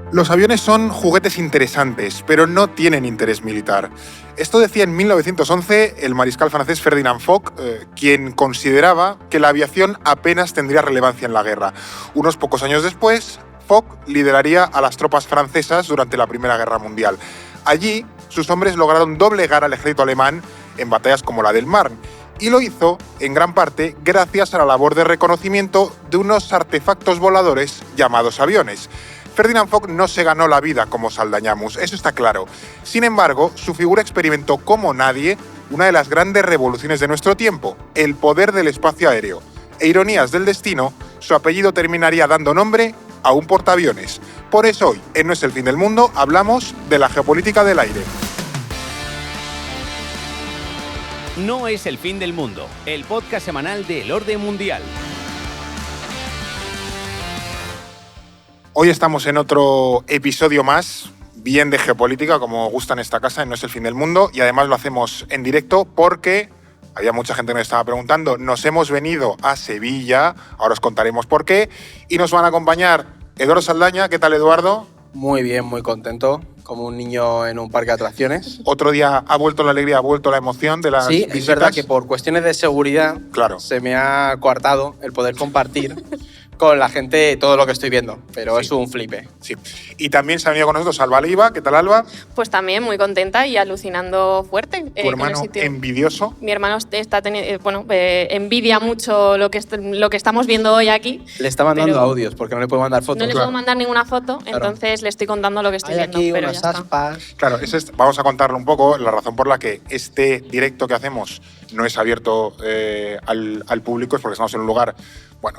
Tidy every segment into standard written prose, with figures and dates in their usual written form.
Los aviones son juguetes interesantes, pero no tienen interés militar. Esto decía en 1911 el mariscal francés Ferdinand Foch, quien consideraba que la aviación apenas tendría relevancia en la guerra. Unos pocos años después, Foch lideraría a las tropas francesas durante la Primera Guerra Mundial. Allí, sus hombres lograron doblegar al ejército alemán en batallas como la del Marne, y lo hizo, en gran parte, gracias a la labor de reconocimiento de unos artefactos voladores llamados aviones. Ferdinand Foch no se ganó la vida como Saldañamus, eso está claro. Sin embargo, su figura experimentó como nadie una de las grandes revoluciones de nuestro tiempo, el poder del espacio aéreo. E ironías del destino, su apellido terminaría dando nombre a un portaaviones. Por eso hoy, en No es el fin del mundo, hablamos de la geopolítica del aire. No es el fin del mundo, el podcast semanal del orden mundial. Hoy estamos en otro episodio más, bien de geopolítica, como gusta en esta casa, en No es el fin del mundo, y además lo hacemos en directo porque había mucha gente que me estaba preguntando. Nos hemos venido a Sevilla, ahora os contaremos por qué, y nos van a acompañar Eduardo Saldaña. ¿Qué tal, Eduardo? Muy bien, muy contento, como un niño en un parque de atracciones. Otro día ha vuelto la alegría, ha vuelto la emoción de las visitas. Es verdad que por cuestiones de seguridad claro, se me ha coartado el poder compartir con la gente todo lo que estoy viendo, pero sí, es un flipe. Sí. Y también se ha venido con nosotros Alba Leiva. ¿Qué tal, Alba? Pues también muy contenta y alucinando fuerte. ¿Tu hermano envidioso? Mi hermano está envidia mucho lo que estamos viendo hoy aquí. Le está mandando audios porque no le puedo mandar fotos. No le puedo mandar ninguna foto, claro. Entonces le estoy contando lo que estoy viendo. Aquí pero unas aspas. Claro, vamos a contarle un poco la razón por la que este directo que hacemos no es abierto al público, es porque estamos en un lugar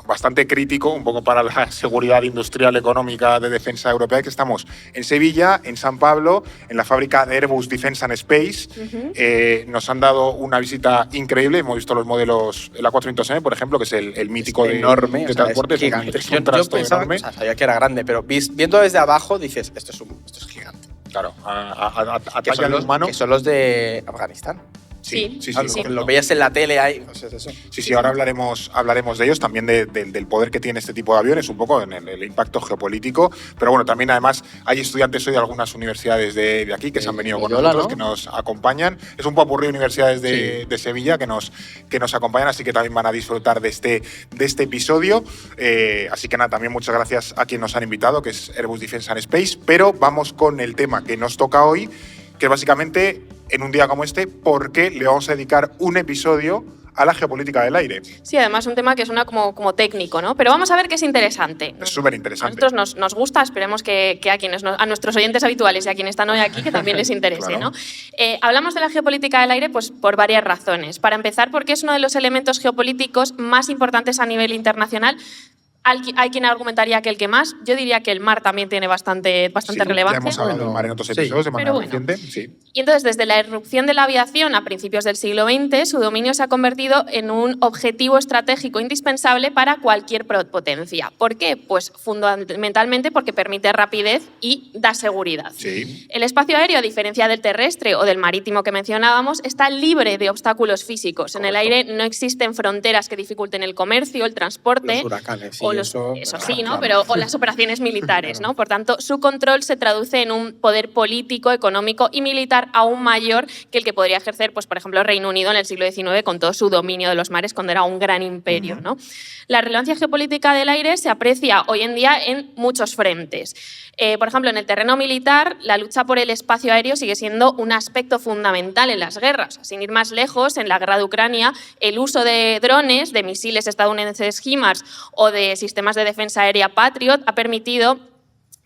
bastante crítico, un poco para la seguridad industrial, económica, de defensa europea, que estamos en Sevilla, en San Pablo, en la fábrica de Airbus Defence and Space. Nos han dado una visita increíble, hemos visto los modelos, el A400M, por ejemplo, que es el mítico enorme, de transporte. Es gigante. Es un trasto pensaba, enorme. Sabía que era grande, pero viendo desde abajo dices, esto es gigante. Claro, a talla humano. Que son los de Afganistán. Sí. Lo veías en la tele ahí. Pues es eso. Sí, ahora hablaremos de ellos, también del poder que tiene este tipo de aviones, un poco en el impacto geopolítico. Pero bueno, también además hay estudiantes hoy de algunas universidades de aquí que se han venido con nosotros, ¿no? Que nos acompañan. Es un popurrí de universidades de Sevilla que nos acompañan, así que también van a disfrutar de este episodio. Así que nada, también muchas gracias a quien nos han invitado, que es Airbus Defence and Space. Pero vamos con el tema que nos toca hoy, que es básicamente, en un día como este, ¿por qué le vamos a dedicar un episodio a la geopolítica del aire? Sí, además un tema que suena como técnico, ¿no? Pero vamos a ver que es interesante. Es súper interesante. A nosotros nos gusta, esperemos que a nuestros oyentes habituales y a quienes están hoy aquí que también les interese, claro. ¿no? Hablamos de la geopolítica del aire pues, por varias razones. Para empezar, porque es uno de los elementos geopolíticos más importantes a nivel internacional. Hay quien argumentaría que el que más. Yo diría que el mar también tiene bastante relevancia. Ya hemos hablado del mar en otros episodios de manera reciente. Sí. Y entonces, desde la irrupción de la aviación a principios del siglo XX, su dominio se ha convertido en un objetivo estratégico indispensable para cualquier potencia. ¿Por qué? Pues fundamentalmente porque permite rapidez y da seguridad. Sí. El espacio aéreo, a diferencia del terrestre o del marítimo que mencionábamos, está libre de obstáculos físicos. Correcto. En el aire no existen fronteras que dificulten el comercio, el transporte. Los huracanes, eso sí, ¿no? Pero, o las operaciones militares, ¿no? Por tanto, su control se traduce en un poder político, económico y militar aún mayor que el que podría ejercer, pues, por ejemplo, el Reino Unido en el siglo XIX con todo su dominio de los mares cuando era un gran imperio, ¿no? La relevancia geopolítica del aire se aprecia hoy en día en muchos frentes. Por ejemplo, en el terreno militar, la lucha por el espacio aéreo sigue siendo un aspecto fundamental en las guerras. Sin ir más lejos, en la guerra de Ucrania, el uso de drones, de misiles estadounidenses HIMARS o de sistemas de defensa aérea Patriot ha permitido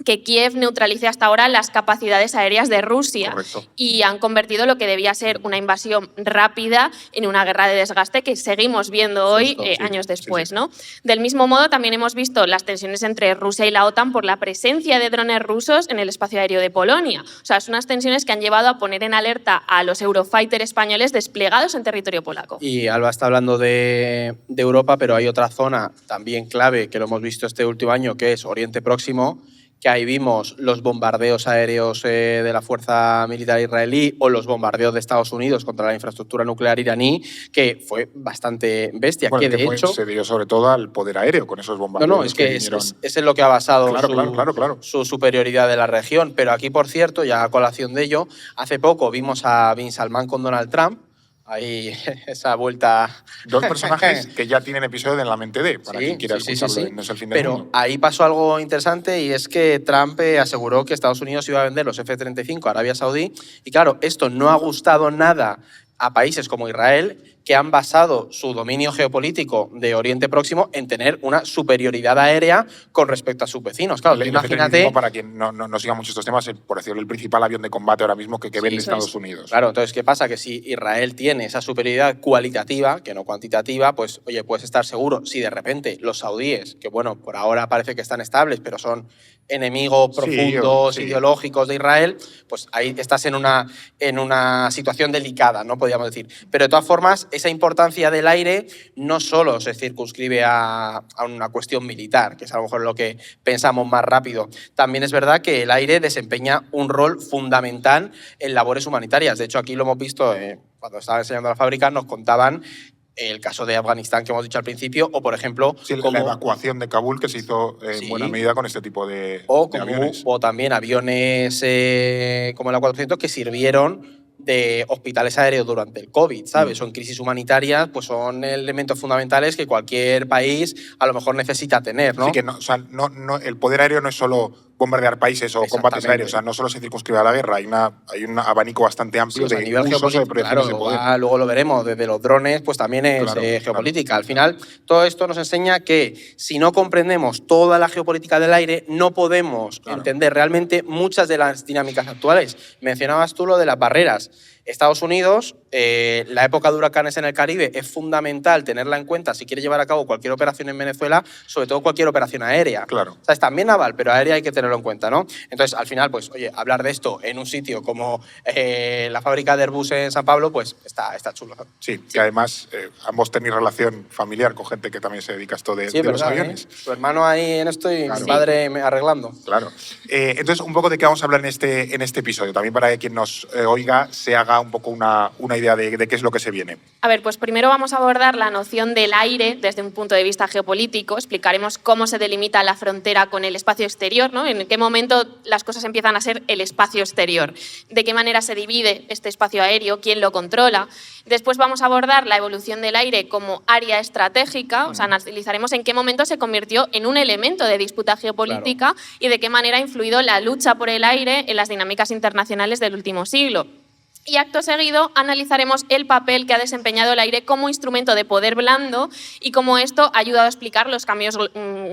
que Kiev neutralice hasta ahora las capacidades aéreas de Rusia. Correcto. Y han convertido lo que debía ser una invasión rápida en una guerra de desgaste que seguimos viendo hoy, años después, sí. ¿no? Del mismo modo, también hemos visto las tensiones entre Rusia y la OTAN por la presencia de drones rusos en el espacio aéreo de Polonia. O sea, son unas tensiones que han llevado a poner en alerta a los Eurofighter españoles desplegados en territorio polaco. Y Alba está hablando de Europa, pero hay otra zona también clave que lo hemos visto este último año, que es Oriente Próximo, que ahí vimos los bombardeos aéreos de la fuerza militar israelí o los bombardeos de Estados Unidos contra la infraestructura nuclear iraní, que fue bastante bestia. Bueno, que de hecho se dio sobre todo al poder aéreo con esos bombardeos. No, es que es en lo que ha basado claro. su superioridad de la región. Pero aquí, por cierto, ya a colación de ello, hace poco vimos a Bin Salman con Donald Trump. Ahí esa vuelta. Dos personajes que ya tienen episodio en la mente de, para quien quiera escucharlo, no es el fin del mundo. Pero ahí pasó algo interesante y es que Trump aseguró que Estados Unidos iba a vender los F-35 a Arabia Saudí. Y claro, esto no ha gustado nada a países como Israel, que han basado su dominio geopolítico de Oriente Próximo en tener una superioridad aérea con respecto a sus vecinos. Claro, imagínate. Para quien no siga mucho estos temas, por decirlo, el principal avión de combate ahora mismo que vende Estados Unidos. Claro, entonces, ¿qué pasa? Que si Israel tiene esa superioridad cualitativa, que no cuantitativa, pues, oye, puedes estar seguro. Si de repente los saudíes, que bueno, por ahora parece que están estables, pero son enemigos profundos, ideológicos de Israel, pues ahí estás en una situación delicada, ¿no? Podríamos decir. Pero de todas formas, esa importancia del aire no solo se circunscribe a una cuestión militar, que es a lo mejor lo que pensamos más rápido. También es verdad que el aire desempeña un rol fundamental en labores humanitarias. De hecho, aquí lo hemos visto cuando estaba enseñando a la fábrica, nos contaban el caso de Afganistán que hemos dicho al principio, o por ejemplo… la evacuación de Kabul que se hizo en buena medida con este tipo de aviones. O también aviones como el A400 que sirvieron de hospitales aéreos durante el COVID, ¿sabes? O en crisis humanitarias, pues son elementos fundamentales que cualquier país a lo mejor necesita tener, ¿no? Sí, que el poder aéreo no es solo bombardear países o combates aéreos, o sea, no solo se circunscribe a la guerra, hay un abanico bastante amplio de nivel usos de proyecciones de poder. Luego lo veremos, desde los drones, pues también es geopolítica. Al final, todo esto nos enseña que si no comprendemos toda la geopolítica del aire, no podemos entender realmente muchas de las dinámicas actuales. Mencionabas tú lo de las barreras. Estados Unidos, la época de huracanes en el Caribe es fundamental tenerla en cuenta si quiere llevar a cabo cualquier operación en Venezuela, sobre todo cualquier operación aérea. Claro. O sea, es también naval, pero aérea hay que tenerlo en cuenta, ¿no? Entonces, al final, pues, oye, hablar de esto en un sitio como la fábrica de Airbus en San Pablo, pues está chulo. Sí, que además ambos tenéis relación familiar con gente que también se dedica a esto de los aviones. Tu hermano ahí en esto y mi padre arreglando. Claro. Entonces, un poco de qué vamos a hablar en este episodio, también para que quien nos oiga se haga un poco una idea de qué es lo que se viene. A ver, pues primero vamos a abordar la noción del aire desde un punto de vista geopolítico. Explicaremos cómo se delimita la frontera con el espacio exterior, ¿no? En qué momento las cosas empiezan a ser el espacio exterior, de qué manera se divide este espacio aéreo, quién lo controla. Después vamos a abordar la evolución del aire como área estratégica, o sea, analizaremos en qué momento se convirtió en un elemento de disputa geopolítica y de qué manera ha influido la lucha por el aire en las dinámicas internacionales del último siglo. Y acto seguido analizaremos el papel que ha desempeñado el aire como instrumento de poder blando y cómo esto ha ayudado a explicar los cambios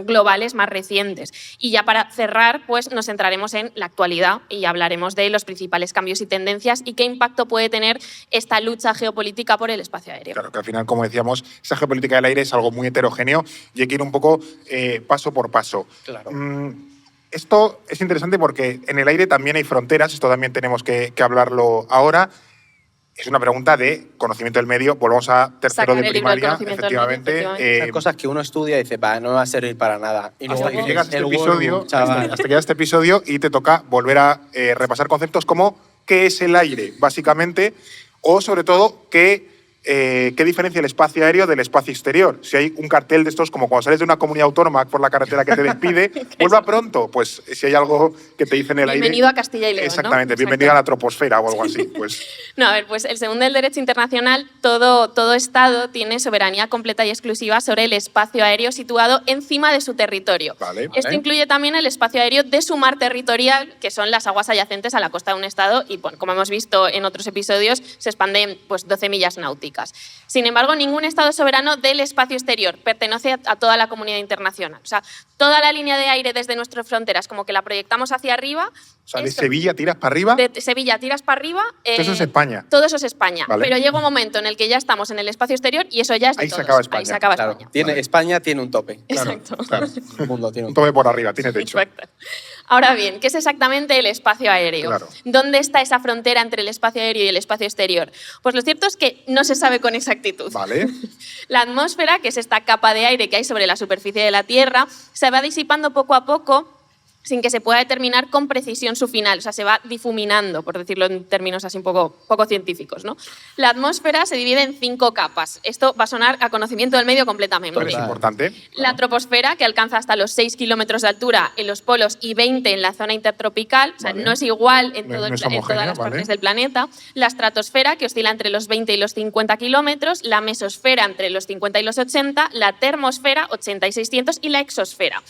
globales más recientes. Y ya para cerrar, pues nos centraremos en la actualidad y hablaremos de los principales cambios y tendencias y qué impacto puede tener esta lucha geopolítica por el espacio aéreo. Claro, que al final, como decíamos, esa geopolítica del aire es algo muy heterogéneo y hay que ir un poco paso por paso. Claro. Esto es interesante porque en el aire también hay fronteras, esto también tenemos que hablarlo ahora. Es una pregunta de conocimiento del medio, volvamos a tercero de primaria, efectivamente. Esas cosas que uno estudia y dice, no me va a servir para nada. Y hasta que llegas a este episodio y te toca volver a repasar conceptos como qué es el aire, básicamente, o sobre todo qué diferencia el espacio aéreo del espacio exterior. Si hay un cartel de estos, como cuando sales de una comunidad autónoma por la carretera que te despide, vuelva pronto. Pues si hay algo que te dice en el aire… Bienvenido a Castilla y León, exactamente, ¿no? Bienvenido a la troposfera o algo así. Pues. No, a ver, pues según el derecho internacional, todo Estado tiene soberanía completa y exclusiva sobre el espacio aéreo situado encima de su territorio. Vale. Esto incluye también el espacio aéreo de su mar territorial, que son las aguas adyacentes a la costa de un Estado y, bueno, como hemos visto en otros episodios, se expanden pues, 12 millas náuticas. Sin embargo, ningún Estado soberano del espacio exterior pertenece a toda la comunidad internacional. O sea, toda la línea de aire desde nuestras fronteras, como que la proyectamos hacia arriba. O sea, de Sevilla tiras para arriba. De Sevilla tiras para arriba. Todo eso es España. Todo eso es España. Vale. Pero llega un momento en el que ya estamos en el espacio exterior y eso ya es de ahí todos. Se acaba España. Ahí se acaba claro. España. España tiene un tope. Exacto. Claro. El mundo tiene un tope por arriba, tiene techo. Exacto. Ahora bien, ¿qué es exactamente el espacio aéreo? Claro. ¿Dónde está esa frontera entre el espacio aéreo y el espacio exterior? Pues lo cierto es que no se sabe con exactitud. Vale. La atmósfera, que es esta capa de aire que hay sobre la superficie de la Tierra, se va disipando poco a poco sin que se pueda determinar con precisión su final. O sea, se va difuminando, por decirlo en términos así un poco científicos, ¿no? La atmósfera se divide en 5 capas. Esto va a sonar a conocimiento del medio completamente. Pero es importante. La troposfera, que alcanza hasta los 6 kilómetros de altura en los polos y 20 en la zona intertropical. O sea, no es igual en, en todas las partes del planeta. La estratosfera, que oscila entre los 20 y los 50 kilómetros. La mesosfera, entre los 50 y los 80. La termosfera, 80 y 600. Y la exosfera.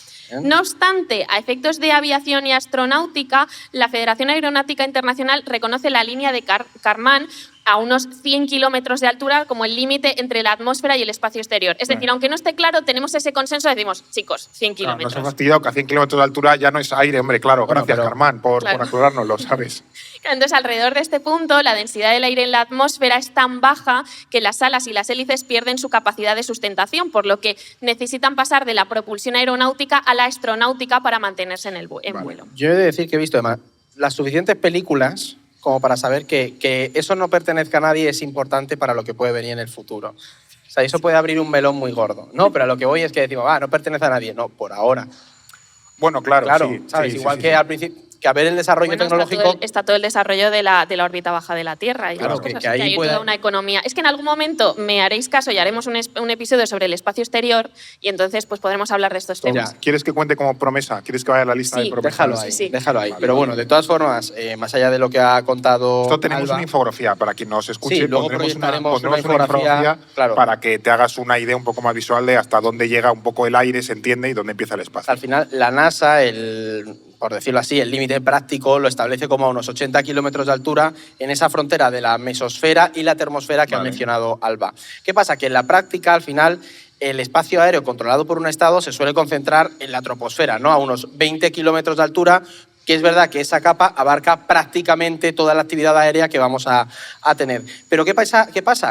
No obstante, a efectos de aviación y astronáutica, la Federación Aeronáutica Internacional reconoce la línea de Kármán a unos 100 kilómetros de altura como el límite entre la atmósfera y el espacio exterior. Es decir, aunque no esté claro, tenemos ese consenso, decimos, chicos, 100 kilómetros. Nos hemos fastidiado que a 100 kilómetros de altura ya no es aire, hombre, claro. Bueno, gracias, Kármán, por aclarárnoslo, ¿sabes? Entonces, alrededor de este punto, la densidad del aire en la atmósfera es tan baja que las alas y las hélices pierden su capacidad de sustentación, por lo que necesitan pasar de la propulsión aeronáutica a la astronáutica para mantenerse en vuelo. Yo he de decir que he visto además las suficientes películas como para saber que eso no pertenezca a nadie es importante para lo que puede venir en el futuro. O sea, eso puede abrir un melón muy gordo. No, pero a lo que voy es que decimos, no pertenece a nadie. No, por ahora. Bueno, claro, sí. ¿Sabes? Sí, Igual sí, que al principio, que a ver el desarrollo tecnológico... Está todo el desarrollo de la órbita baja de la Tierra. Y claro, que ahí hay puede... toda una economía. Es que en algún momento me haréis caso y haremos un episodio sobre el espacio exterior y entonces pues podremos hablar de estos temas. ¿Quieres que cuente como promesa? ¿Quieres que vaya a la lista de promesas? Déjalo ahí, déjalo ahí. Vale, pero bueno, de todas formas, más allá de lo que ha contado esto tenemos Alba, una infografía para quien nos escuche. Sí, luego pondremos una infografía claro, para que te hagas una idea un poco más visual de hasta dónde llega un poco el aire, se entiende, y dónde empieza el espacio. Al final, la NASA, por decirlo así, el límite práctico lo establece como a unos 80 kilómetros de altura en esa frontera de la mesosfera y la termosfera que ha mencionado Alba. ¿Qué pasa? Que en la práctica, al final, el espacio aéreo controlado por un Estado se suele concentrar en la troposfera, ¿no? A unos 20 kilómetros de altura, que es verdad que esa capa abarca prácticamente toda la actividad aérea que vamos a tener. Pero ¿qué pasa?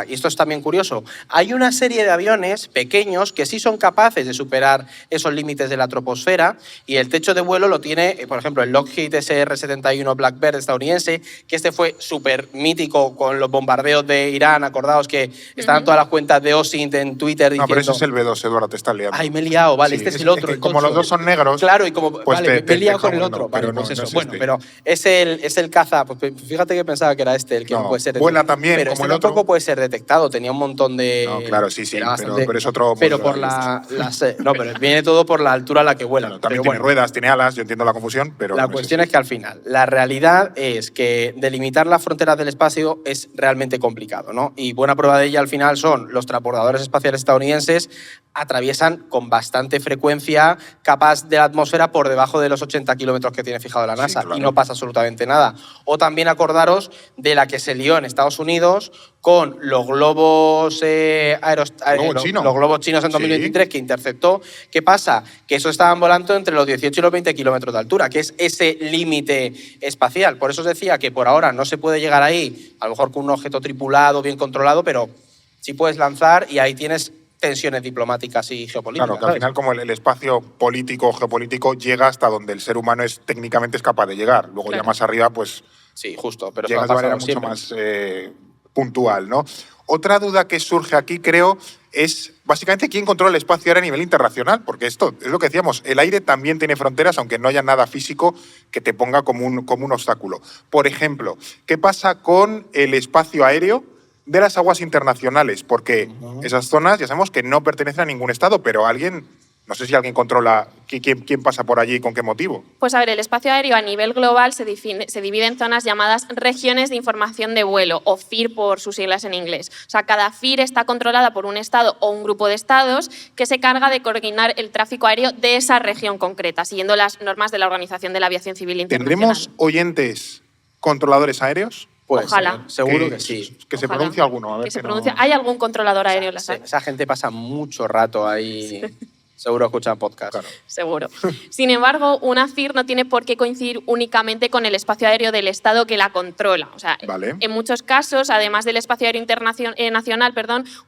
Y esto es también curioso. Hay una serie de aviones pequeños que sí son capaces de superar esos límites de la troposfera y el techo de vuelo lo tiene, por ejemplo, el Lockheed SR-71 Blackbird estadounidense, que este fue súper mítico con los bombardeos de Irán. Acordaos que estaban todas las cuentas de OSINT en Twitter diciendo... No, pero ese es el B2, Eduardo, te estás liando. Ay, me he liado, vale, sí, este es el otro. Como los dos son negros... Claro, y como... Pues vale, me he liado con el otro. Pero vale, pues eso. No es bueno, pero es el caza. Pues fíjate que pensaba que era el que no puede ser detectado. Vuela también, pero como el otro. Tampoco puede ser detectado. Tenía un montón de... No, claro, sí, pero es otro... Pero por no, pero viene todo por la altura a la que vuela. Claro, también tiene ruedas, tiene alas, yo entiendo la confusión, pero... La cuestión es que al final, la realidad es que delimitar las fronteras del espacio es realmente complicado, ¿no? Y buena prueba de ella al final son los transbordadores espaciales estadounidenses, atraviesan con bastante frecuencia capas de la atmósfera por debajo de los 80 kilómetros que tiene fijado la NASA, y no pasa absolutamente nada. O también acordaros de la que se lió en Estados Unidos con los globos los globos chinos en 2023 que interceptó. ¿Qué pasa? Que esos estaban volando entre los 18 y los 20 kilómetros de altura, que es ese límite espacial. Por eso os decía que por ahora no se puede llegar ahí, a lo mejor con un objeto tripulado, bien controlado, pero sí puedes lanzar y ahí tienes tensiones diplomáticas y geopolíticas. Claro, que al final como el espacio político, geopolítico, llega hasta donde el ser humano técnicamente es capaz de llegar. Luego ya más arriba, pues... Sí, justo. Pero llega de manera mucho más puntual, ¿no? Otra duda que surge aquí, creo, es básicamente quién controla el espacio aéreo a nivel internacional, porque esto es lo que decíamos, el aire también tiene fronteras, aunque no haya nada físico que te ponga como un obstáculo. Por ejemplo, ¿qué pasa con el espacio aéreo de las aguas internacionales? Porque esas zonas ya sabemos que no pertenecen a ningún Estado, pero no sé si alguien controla quién pasa por allí y con qué motivo. Pues a ver, el espacio aéreo a nivel global se divide en zonas llamadas regiones de información de vuelo, o FIR por sus siglas en inglés. O sea, cada FIR está controlada por un Estado o un grupo de Estados que se carga de coordinar el tráfico aéreo de esa región concreta, siguiendo las normas de la Organización de la Aviación Civil Internacional. ¿Tendremos oyentes controladores aéreos? Ojalá. Seguro que sí. Que se pronuncie alguno. A ver que se pronuncie. ¿Hay algún controlador aéreo en la sala? Esa gente pasa mucho rato ahí. Sí. Seguro escuchan podcast. Claro. Seguro. Sin embargo, una FIR no tiene por qué coincidir únicamente con el espacio aéreo del Estado que la controla. O sea, en muchos casos, además del espacio aéreo nacional,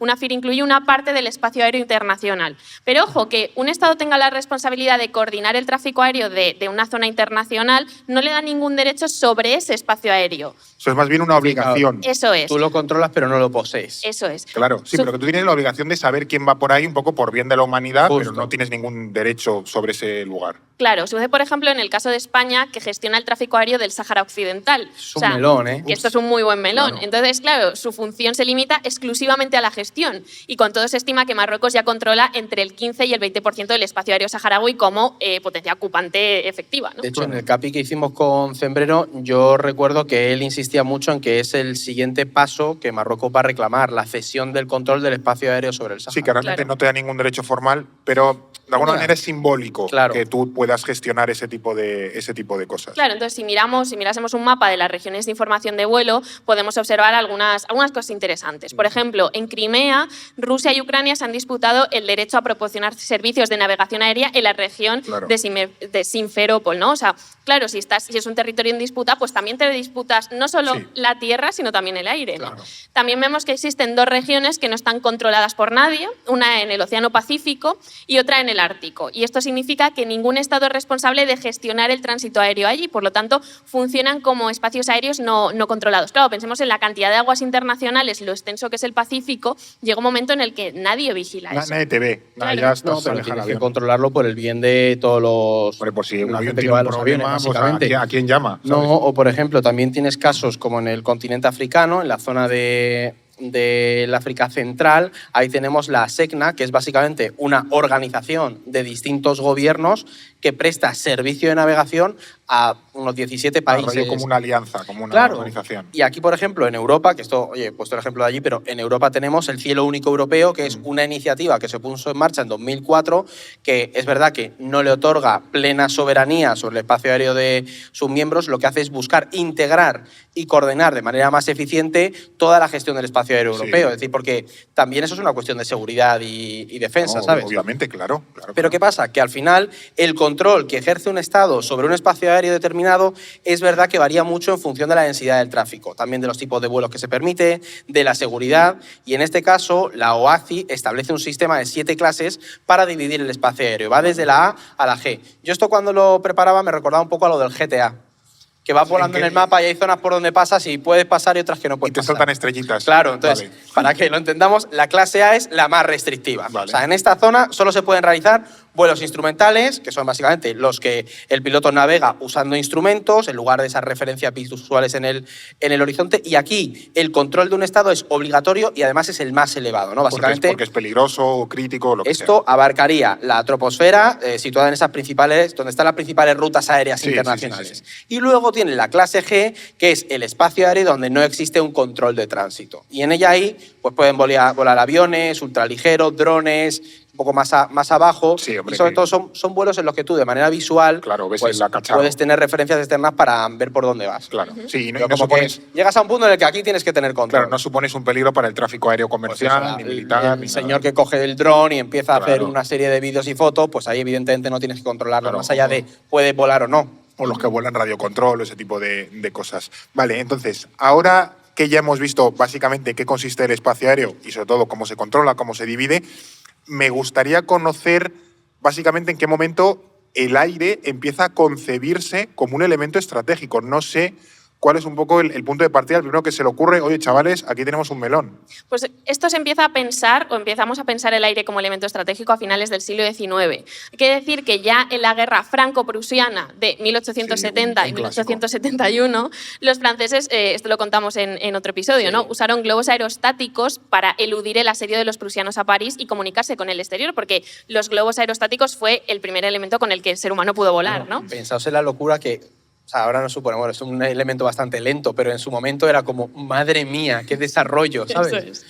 una FIR incluye una parte del espacio aéreo internacional. Pero ojo, que un Estado tenga la responsabilidad de coordinar el tráfico aéreo de una zona internacional no le da ningún derecho sobre ese espacio aéreo. Eso es más bien una obligación. Eso es. Tú lo controlas, pero no lo posees. Eso es. Claro, sí, pero que tú tienes la obligación de saber quién va por ahí un poco por bien de la humanidad, pero no tienes ningún derecho sobre ese lugar. Claro, sucede, por ejemplo, en el caso de España, que gestiona el tráfico aéreo del Sáhara Occidental. Es un melón, ¿eh? Que esto es un muy buen melón. Claro. Entonces, claro, su función se limita exclusivamente a la gestión. Y con todo se estima que Marruecos ya controla entre el 15 y el 20% del espacio aéreo saharaui como potencia ocupante efectiva, ¿no? De hecho, en el CAPI que hicimos con Zembrero, yo recuerdo que él insistía mucho en que es el siguiente paso que Marruecos va a reclamar, la cesión del control del espacio aéreo sobre el Sáhara. Sí, que realmente Claro. no te da ningún derecho formal, pero de alguna manera es simbólico Claro. que tú puedas gestionar ese tipo de cosas. Claro, entonces si mirásemos un mapa de las regiones de información de vuelo, podemos observar algunas cosas interesantes. Por ejemplo, en Crimea, Rusia y Ucrania se han disputado el derecho a proporcionar servicios de navegación aérea en la región Claro. de Simferópol, ¿no? O sea, claro, si es un territorio en disputa, pues también te disputas no solo Sí. la tierra, sino también el aire, ¿no? Claro. También vemos que existen dos regiones que no están controladas por nadie, una en el Océano Pacífico y otra en el Ártico. Y esto significa que ningún Estado es responsable de gestionar el tránsito aéreo allí, por lo tanto, funcionan como espacios aéreos no controlados. Claro, pensemos en la cantidad de aguas internacionales, lo extenso que es el Pacífico, llega un momento en el que nadie vigila eso. Nadie te ve. Claro. Ya estás No, pero aleja el tienes que avión. controlarlo por el bien de todos los... Hombre, por si un la avión gente que tiene va un en los problema, aviones, pues, básicamente. ¿a quién llama? No, ¿sabes? o por ejemplo, también tienes casos como en el continente africano, en la zona del África Central. Ahí tenemos la SECNA, que es básicamente una organización de distintos gobiernos que presta servicio de navegación a unos 17 países. Rollo como una alianza, como una Claro. organización. Y aquí, por ejemplo, en Europa, que esto, oye, he puesto el ejemplo de allí, pero en Europa tenemos el Cielo Único Europeo, que es una iniciativa que se puso en marcha en 2004, que es verdad que no le otorga plena soberanía sobre el espacio aéreo de sus miembros, lo que hace es buscar integrar y coordinar de manera más eficiente toda la gestión del espacio aéreo Sí. europeo. Es decir, porque también eso es una cuestión de seguridad y defensa, No, ¿sabes? Obviamente, claro. Pero ¿qué pasa? Que al final el control que ejerce un Estado sobre un espacio aéreo determinado es verdad que varía mucho en función de la densidad del tráfico, también de los tipos de vuelos que se permite, de la seguridad, y en este caso la OACI establece un sistema de 7 clases para dividir el espacio aéreo. Va desde la A a la G. Yo esto cuando lo preparaba me recordaba un poco a lo del GTA, que vas volando en el mapa y hay zonas por donde pasas y puedes pasar y otras que no Y puedes te pasar. saltan estrellitas. Claro, entonces, Vale. para que lo entendamos, la clase A es la más restrictiva. Vale. O sea, en esta zona solo se pueden realizar vuelos instrumentales, que son básicamente los que el piloto navega usando instrumentos, en lugar de esas referencias visuales en el horizonte. Y aquí el control de un Estado es obligatorio y además es el más elevado, ¿no? Básicamente, Porque es peligroso o crítico, lo que esto abarcaría la troposfera situada en esas principales, donde están las principales rutas aéreas Sí, internacionales. sí. Y luego tiene la clase G, que es el espacio aéreo donde no existe un control de tránsito. Y en ella ahí pues pueden volar aviones, ultraligeros, drones, un poco más abajo. Sí, hombre, y sobre que- todo son vuelos en los que tú de manera visual Claro, ves pues, el acachado. puedes tener referencias externas para ver por dónde vas. Claro. Sí, y no, Pero y no como que supones, llegas a un punto en el que aquí tienes que tener control. claro, no supones un peligro para el tráfico aéreo Pues comercial, eso, ni el militar, ni señor nada. que coge el dron y empieza a hacer Claro. una serie de vídeos y fotos, pues ahí evidentemente no tienes que controlarlo, Claro, más allá de puede volar o no. O los que vuelan radiocontrol, ese tipo de cosas. Vale, entonces, ahora que ya hemos visto básicamente en qué consiste el espacio aéreo y sobre todo cómo se controla, cómo se divide, me gustaría conocer básicamente en qué momento el aire empieza a concebirse como un elemento estratégico. No sé cuál es un poco el punto de partida. El primero que se le ocurre, oye, chavales, aquí tenemos un melón. Pues esto se empieza a pensar, o empezamos a pensar el aire como elemento estratégico a finales del siglo XIX. Hay que decir que ya en la guerra franco-prusiana de 1870 Sí, y un clásico. 1871, los franceses, esto lo contamos en otro episodio, ¿no? Usaron globos aerostáticos para eludir el asedio de los prusianos a París y comunicarse con el exterior, porque los globos aerostáticos fue el primer elemento con el que el ser humano pudo volar, ¿no? Pensaos en la locura que, o sea, ahora no supone, bueno, es un elemento bastante lento, pero en su momento era como, madre mía, qué desarrollo, ¿sabes? Eso es.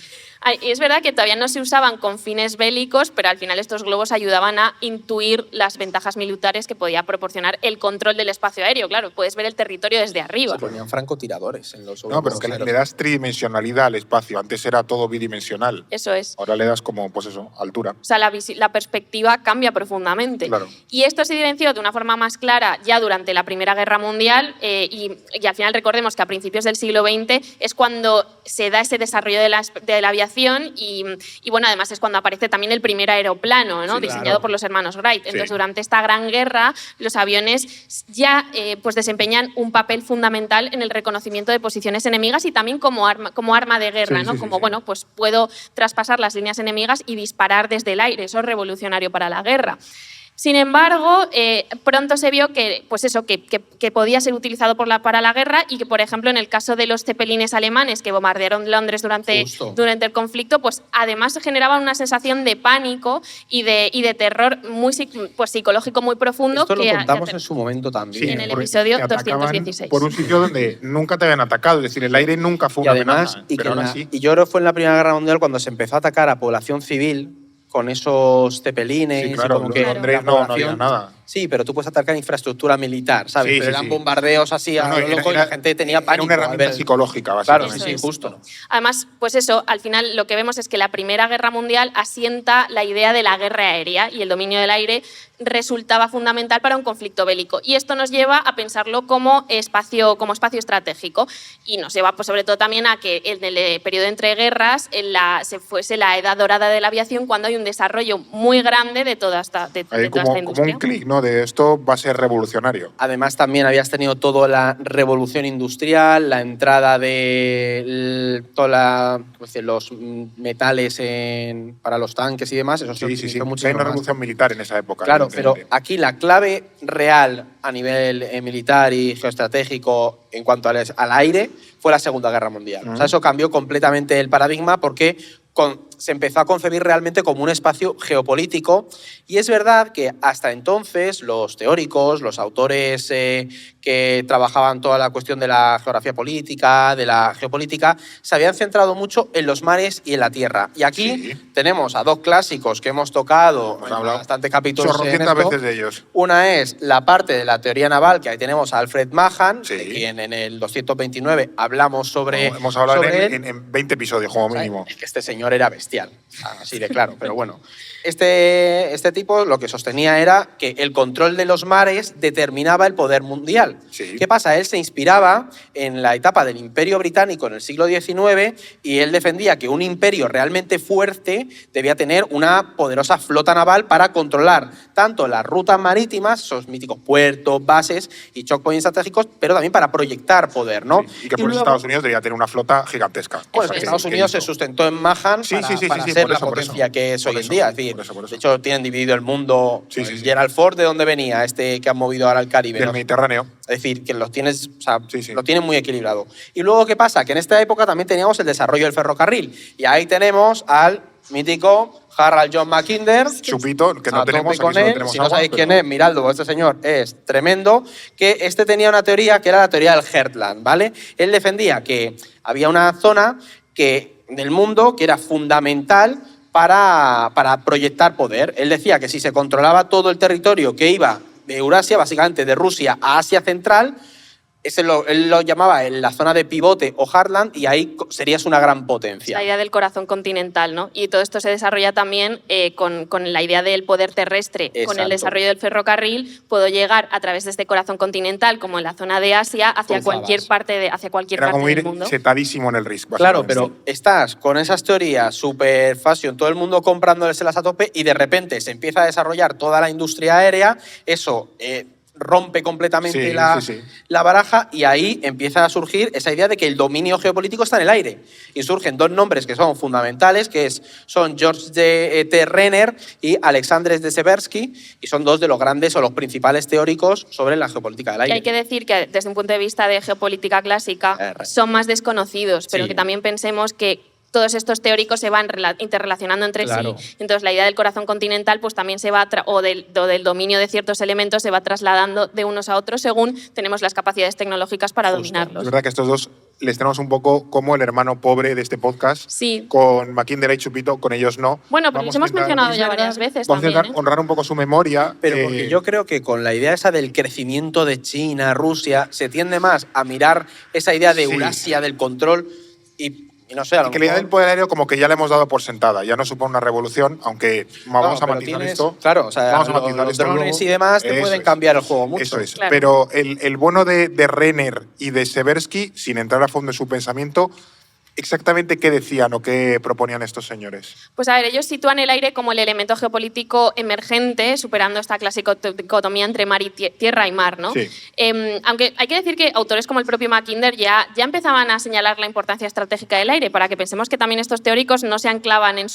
Y es verdad que todavía no se usaban con fines bélicos, pero al final estos globos ayudaban a intuir las ventajas militares que podía proporcionar el control del espacio aéreo. Claro, puedes ver el territorio desde arriba. Se ponían francotiradores en los No, pero que globos le das tridimensionalidad al espacio. Antes era todo bidimensional. Eso es. Ahora le das como, pues eso, altura. O sea, la perspectiva cambia profundamente. Claro. Y esto se evidenció de una forma más clara ya durante la Primera Guerra Mundial y al final recordemos que a principios del siglo XX es cuando se da ese desarrollo de la aviación y bueno, además es cuando aparece también el primer aeroplano, ¿no? Sí, diseñado claro. por los hermanos Wright. Entonces, Sí. durante esta gran guerra, los aviones ya pues desempeñan un papel fundamental en el reconocimiento de posiciones enemigas y también como arma de guerra, Sí, ¿no? sí, sí, como, sí. bueno, pues puedo traspasar las líneas enemigas y disparar desde el aire. Eso es revolucionario para la guerra. Sin embargo, pronto se vio que, pues eso, que podía ser utilizado para la guerra y que, por ejemplo, en el caso de los cepelines alemanes que bombardearon Londres durante el conflicto, pues además generaban una sensación de pánico y de terror muy psicológico muy profundo. Esto lo contamos en su momento también. En el episodio 216. Por un sitio donde nunca te habían atacado, es decir, el aire nunca fue una amenaza. Y yo creo que fue en la Primera Guerra Mundial cuando se empezó a atacar a población civil con esos cepelines. Sí, claro, y como que Londres no había nada. Sí, pero tú puedes atacar infraestructura militar, ¿sabes? Sí, pero eran bombardeos así a lo loco y la gente tenía pánico. Era una herramienta psicológica, básicamente. Claro, sí, justo. Además, pues eso, al final lo que vemos es que la Primera Guerra Mundial asienta la idea de la guerra aérea y el dominio del aire resultaba fundamental para un conflicto bélico. Y esto nos lleva a pensarlo como espacio estratégico y nos lleva, pues, sobre todo también a que en el periodo entre guerras se fuese la edad dorada de la aviación cuando hay un desarrollo muy grande de toda esta industria. Como un clic, ¿no? De esto va a ser revolucionario. Además, también habías tenido toda la revolución industrial, la entrada de los metales para los tanques y demás. Eso sí. Hay una revolución militar en esa época. Claro, pero aquí la clave real a nivel militar y geoestratégico en cuanto al aire fue la Segunda Guerra Mundial. O sea, eso cambió completamente el paradigma porque se empezó a concebir realmente como un espacio geopolítico y es verdad que hasta entonces los teóricos, los autores que trabajaban toda la cuestión de la geografía política, de la geopolítica, se habían centrado mucho en los mares y en la tierra. Y aquí tenemos a dos clásicos que hemos tocado en bastantes capítulos. Veces de ellos. Una es la parte de la teoría naval, que ahí tenemos a Alfred Mahan, de quien en el 229 hablamos sobre él. Hemos hablado en 20 episodios, como mínimo. Es que este señor era bestial, así de claro, pero bueno. Este tipo lo que sostenía era que el control de los mares determinaba el poder mundial. Sí. ¿Qué pasa? Él se inspiraba en la etapa del Imperio Británico en el siglo XIX y él defendía que un imperio realmente fuerte debía tener una poderosa flota naval para controlar tanto las rutas marítimas, esos míticos puertos, bases y choke points estratégicos, pero también para proyectar poder, ¿no? Sí. Y que por Estados Unidos debería tener una flota gigantesca. Bueno, Estados Unidos se sustentó en Mahan para ser la potencia que es hoy en día. Es decir, por eso. de hecho, tienen dividido el mundo. Gerald Ford, ¿de dónde venía? Que han movido ahora al Caribe. Del Mediterráneo. Es decir, que los tienes, lo tienen muy equilibrado. Y luego, ¿qué pasa? Que en esta época también teníamos el desarrollo del ferrocarril. Y ahí tenemos al mítico Harold John Mackinder. Chupito, que no tenemos, con él. Si no sabéis quién es, miradlo, este señor es tremendo. Que tenía una teoría que era la teoría del Heartland, ¿vale? Él defendía que había una zona del mundo que era fundamental para proyectar poder. Él decía que si se controlaba todo el territorio que iba de Eurasia, básicamente de Rusia a Asia Central, él lo llamaba en la zona de pivote o Heartland y ahí serías una gran potencia. La idea del corazón continental, ¿no? Y todo esto se desarrolla también con la idea del poder terrestre. Exacto. Con el desarrollo del ferrocarril puedo llegar a través de este corazón continental, como en la zona de Asia, hacia cualquier parte del mundo. Era como ir setadísimo en el risk. Claro, pero estás con esas teorías super fashion, todo el mundo comprándoleselas a tope y de repente se empieza a desarrollar toda la industria aérea, eso rompe completamente la baraja y ahí empieza a surgir esa idea de que el dominio geopolítico está en el aire. Y surgen dos nombres que son fundamentales, son George T. Renner y Alexander de Seversky, y son dos de los grandes o los principales teóricos sobre la geopolítica del aire. Y hay que decir que desde un punto de vista de geopolítica clásica son más desconocidos, pero que también pensemos que todos estos teóricos se van interrelacionando entre sí. Entonces, la idea del corazón continental pues también se va, o del dominio de ciertos elementos, se va trasladando de unos a otros según tenemos las capacidades tecnológicas para dominarlos. Es verdad que estos dos les tenemos un poco como el hermano pobre de este podcast. Sí. Con Mackinder y Chupito, con ellos no. Bueno, pero los hemos mencionado ya varias veces vamos también. Vamos a intentar honrar un poco su memoria. Pero porque yo creo que con la idea esa del crecimiento de China, Rusia, se tiende más a mirar esa idea de Eurasia, del control y no sé, que la idea del poder aéreo como que ya la hemos dado por sentada, ya no supone una revolución, aunque vamos a matizar esto. Claro, o sea, los drones y demás te pueden cambiar el juego mucho. Eso es. Claro. Pero el bono de Renner y de Seversky, sin entrar a fondo en su pensamiento, exactamente qué decían o qué proponían estos señores. Pues a ver, ellos sitúan el aire como el elemento geopolítico emergente, superando esta clásica dicotomía entre mar y tierra y mar, ¿no? Sí. Aunque hay que decir que autores como el propio Mackinder ya empezaban a señalar la importancia estratégica del aire, para que pensemos que también estos teóricos no se anclaban en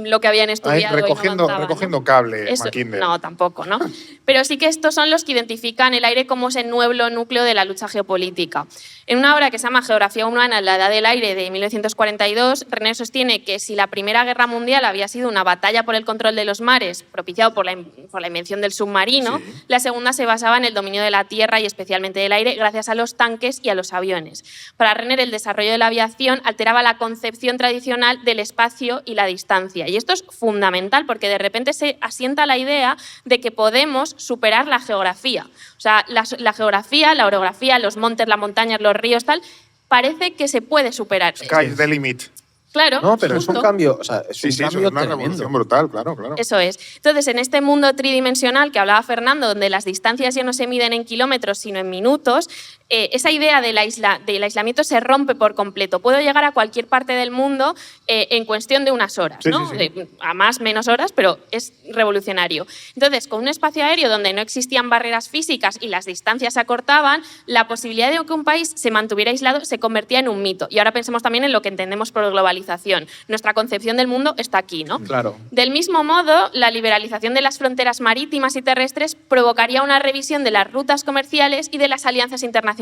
lo que habían estudiado. Recogiendo cable, Eso, Mackinder. no, tampoco, ¿no? Pero sí que estos son los que identifican el aire como ese nuevo núcleo de la lucha geopolítica. En una obra que se llama Geografía humana en la Edad del Aire, de 1942, René sostiene que si la Primera Guerra Mundial había sido una batalla por el control de los mares, propiciado por la invención del submarino, Sí. la segunda se basaba en el dominio de la tierra y especialmente del aire, gracias a los tanques y a los aviones. Para Renner, el desarrollo de la aviación alteraba la concepción tradicional del espacio y la distancia. Y esto es fundamental, porque de repente se asienta la idea de que podemos superar la geografía. O sea, la geografía, la orografía, los montes, las montañas, los ríos, tal, parece que se puede superar. Sky's the limit. Claro, No, pero justo. es un cambio, o sea, es Sí, un sí, eso cambio es una tremendo. revolución brutal, claro. Eso es. Entonces, en este mundo tridimensional que hablaba Fernando, donde las distancias ya no se miden en kilómetros, sino en minutos, esa idea del aislamiento se rompe por completo. Puedo llegar a cualquier parte del mundo en cuestión de unas horas, Sí, ¿no? sí, sí. A más, menos horas, pero es revolucionario. Entonces, con un espacio aéreo donde no existían barreras físicas y las distancias se acortaban, la posibilidad de que un país se mantuviera aislado se convertía en un mito. Y ahora pensemos también en lo que entendemos por globalización. Nuestra concepción del mundo está aquí, ¿no? Claro. Del mismo modo, la liberalización de las fronteras marítimas y terrestres provocaría una revisión de las rutas comerciales y de las alianzas internacionales.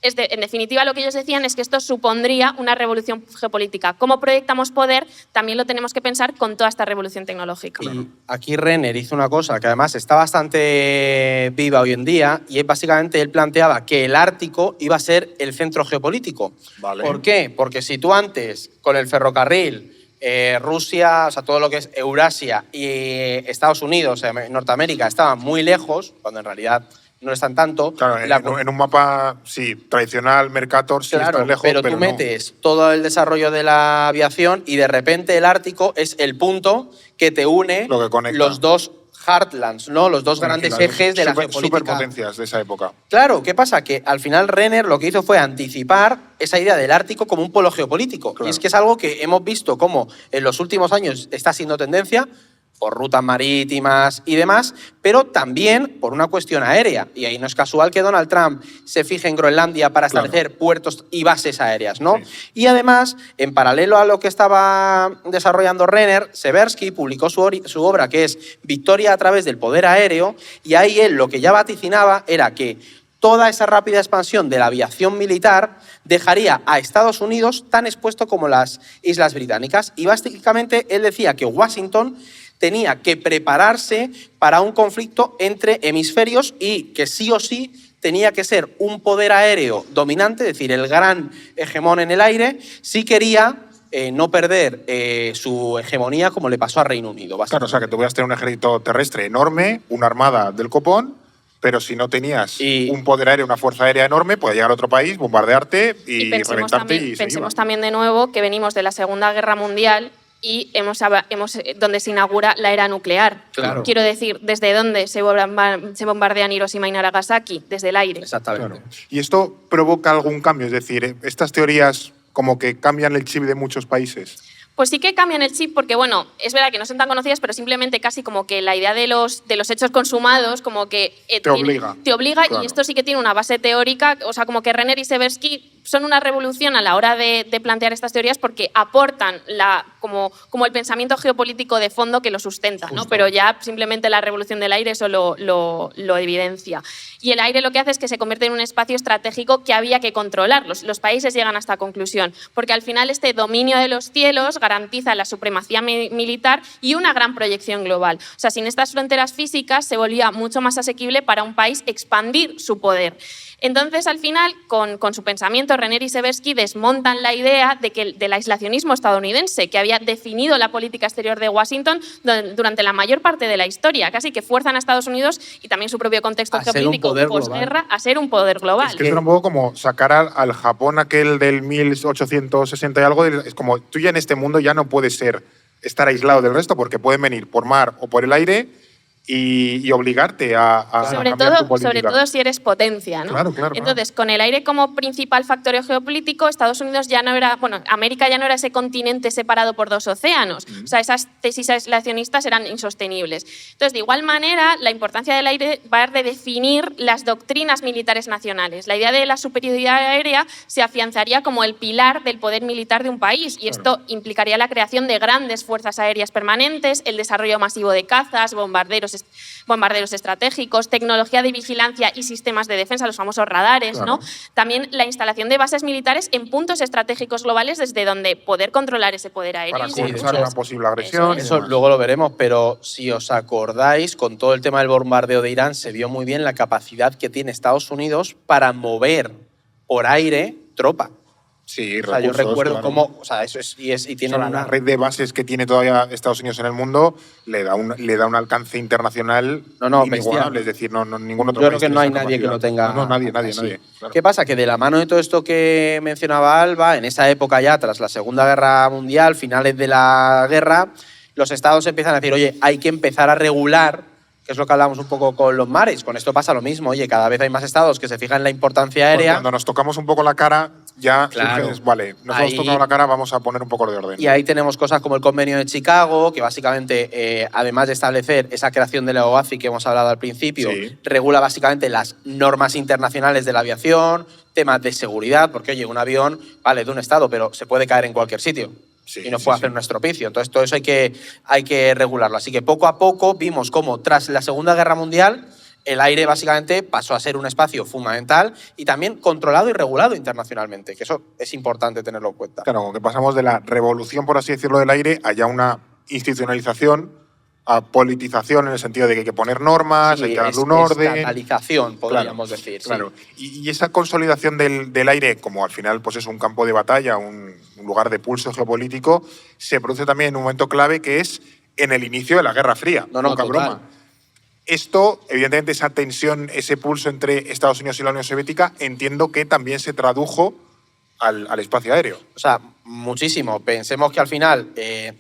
En definitiva, lo que ellos decían es que esto supondría una revolución geopolítica. ¿Cómo proyectamos poder? También lo tenemos que pensar con toda esta revolución tecnológica. Y aquí Renner hizo una cosa que además está bastante viva hoy en día, y es básicamente él planteaba que el Ártico iba a ser el centro geopolítico. Vale. ¿Por qué? Porque si tú antes, con el ferrocarril, Rusia, o sea, todo lo que es Eurasia y Estados Unidos, Norteamérica, estaban muy lejos, cuando en realidad no están tanto. Claro, en un mapa, sí, tradicional, Mercator, sí, Claro, está lejos, pero tú no. metes todo el desarrollo de la aviación y de repente el Ártico es el punto que te une Lo que conecta. los dos heartlands, ¿no? Los dos grandes Claro, ejes de la geopolítica. superpotencias de esa época. Claro, ¿qué pasa? Que al final Renner lo que hizo fue anticipar esa idea del Ártico como un polo geopolítico. Claro. Y es que es algo que hemos visto como en los últimos años está siendo tendencia por rutas marítimas y demás, pero también por una cuestión aérea. Y ahí no es casual que Donald Trump se fije en Groenlandia para establecer puertos y bases aéreas, ¿no? Sí. Y además, en paralelo a lo que estaba desarrollando Renner, Seversky publicó su obra que es Victoria a través del poder aéreo, y ahí él lo que ya vaticinaba era que toda esa rápida expansión de la aviación militar dejaría a Estados Unidos tan expuesto como las Islas Británicas. Y básicamente él decía que Washington tenía que prepararse para un conflicto entre hemisferios y que sí o sí tenía que ser un poder aéreo dominante, es decir, el gran hegemón en el aire, si quería no perder su hegemonía como le pasó a Reino Unido. Claro, o sea, que tú podías tener un ejército terrestre enorme, una armada del copón, pero si no tenías un poder aéreo, una fuerza aérea enorme, podía llegar a otro país, bombardearte y reventarte y se pensemos iba. también de nuevo que venimos de la Segunda Guerra Mundial y donde se inaugura la era nuclear. Claro. Quiero decir, ¿desde dónde se bombardean Hiroshima y Nagasaki? Desde el aire. Exactamente. Claro. ¿Y esto provoca algún cambio? Es decir, estas teorías como que cambian el chip de muchos países. Pues sí que cambian el chip porque, bueno, es verdad que no son tan conocidas, pero simplemente casi como que la idea de los hechos consumados como que Te obliga. Te obliga, Claro. y esto sí que tiene una base teórica, o sea, como que Renner y Seversky son una revolución a la hora de plantear estas teorías porque aportan como el pensamiento geopolítico de fondo que lo sustenta, ¿no? Pero ya simplemente la revolución del aire eso lo evidencia. Y el aire lo que hace es que se convierte en un espacio estratégico que había que controlar. Los países llegan a esta conclusión, porque al final este dominio de los cielos garantiza la supremacía militar y una gran proyección global. O sea, sin estas fronteras físicas se volvía mucho más asequible para un país expandir su poder. Entonces, al final, con su pensamiento, Renner y Seversky desmontan la idea del aislacionismo estadounidense que había definido la política exterior de Washington durante la mayor parte de la historia, casi que fuerzan a Estados Unidos y también su propio contexto geopolítico posguerra a ser un poder global. Es que es un poco como sacar al Japón aquel del 1860 y algo, es como tú ya en este mundo ya no puedes estar aislado del resto porque pueden venir por mar o por el aire y obligarte a cambiar tu política. Sobre todo si eres potencia, ¿no? Claro. Entonces, con el aire como principal factor geopolítico, Estados Unidos ya no era, América ya no era ese continente separado por dos océanos. O sea, esas tesis aislacionistas eran insostenibles. Entonces, de igual manera, la importancia del aire va a redefinir las doctrinas militares nacionales. La idea de la superioridad aérea se afianzaría como el pilar del poder militar de un país y esto implicaría la creación de grandes fuerzas aéreas permanentes, el desarrollo masivo de cazas, bombarderos estratégicos, tecnología de vigilancia y sistemas de defensa, los famosos radares, ¿no? También la instalación de bases militares en puntos estratégicos globales desde donde poder controlar ese poder aéreo. Para compensar una posible agresión. Eso luego lo veremos, pero si os acordáis, con todo el tema del bombardeo de Irán, se vio muy bien la capacidad que tiene Estados Unidos para mover por aire tropa. Sí, o sea, yo recuerdo cómo, o sea, eso es y tiene la red de bases que tiene todavía Estados Unidos en el mundo le da un alcance internacional inigualable, es decir, ningún otro país. Yo creo que no hay nadie que lo tenga. Nadie. Claro. ¿Qué pasa? Que de la mano de todo esto que mencionaba Alba, en esa época ya, tras la Segunda Guerra Mundial, finales de la guerra, los estados empiezan a decir, oye, hay que empezar a regular, que es lo que hablamos un poco con los mares. Con esto pasa lo mismo. Oye, cada vez hay más estados que se fijan en la importancia aérea. Cuando nos tocamos un poco la cara, ya vale, nos hemos tocado la cara, vamos a poner un poco de orden. Y ahí tenemos cosas como el Convenio de Chicago, que básicamente, además de establecer esa creación de la OACI que hemos hablado al principio, regula básicamente las normas internacionales de la aviación, temas de seguridad, porque, oye, un avión vale de un estado, pero se puede caer en cualquier sitio. Y nos puede hacer un estropicio. Entonces, todo eso hay que regularlo. Así que poco a poco vimos cómo, tras la Segunda Guerra Mundial, el aire básicamente pasó a ser un espacio fundamental y también controlado y regulado internacionalmente, que eso es importante tenerlo en cuenta. Claro, que pasamos de la revolución, por así decirlo, del aire a ya una institucionalización, a politización, en el sentido de que hay que poner normas, hay que darle un orden. Estatalización, podríamos decir. Claro. Y esa consolidación del aire, como al final pues es un campo de batalla, un lugar de pulso geopolítico, se produce también en un momento clave que es en el inicio de la Guerra Fría. Poca broma. Esto, evidentemente, esa tensión, ese pulso entre Estados Unidos y la Unión Soviética, entiendo que también se tradujo al espacio aéreo. O sea, muchísimo. Pensemos que al final,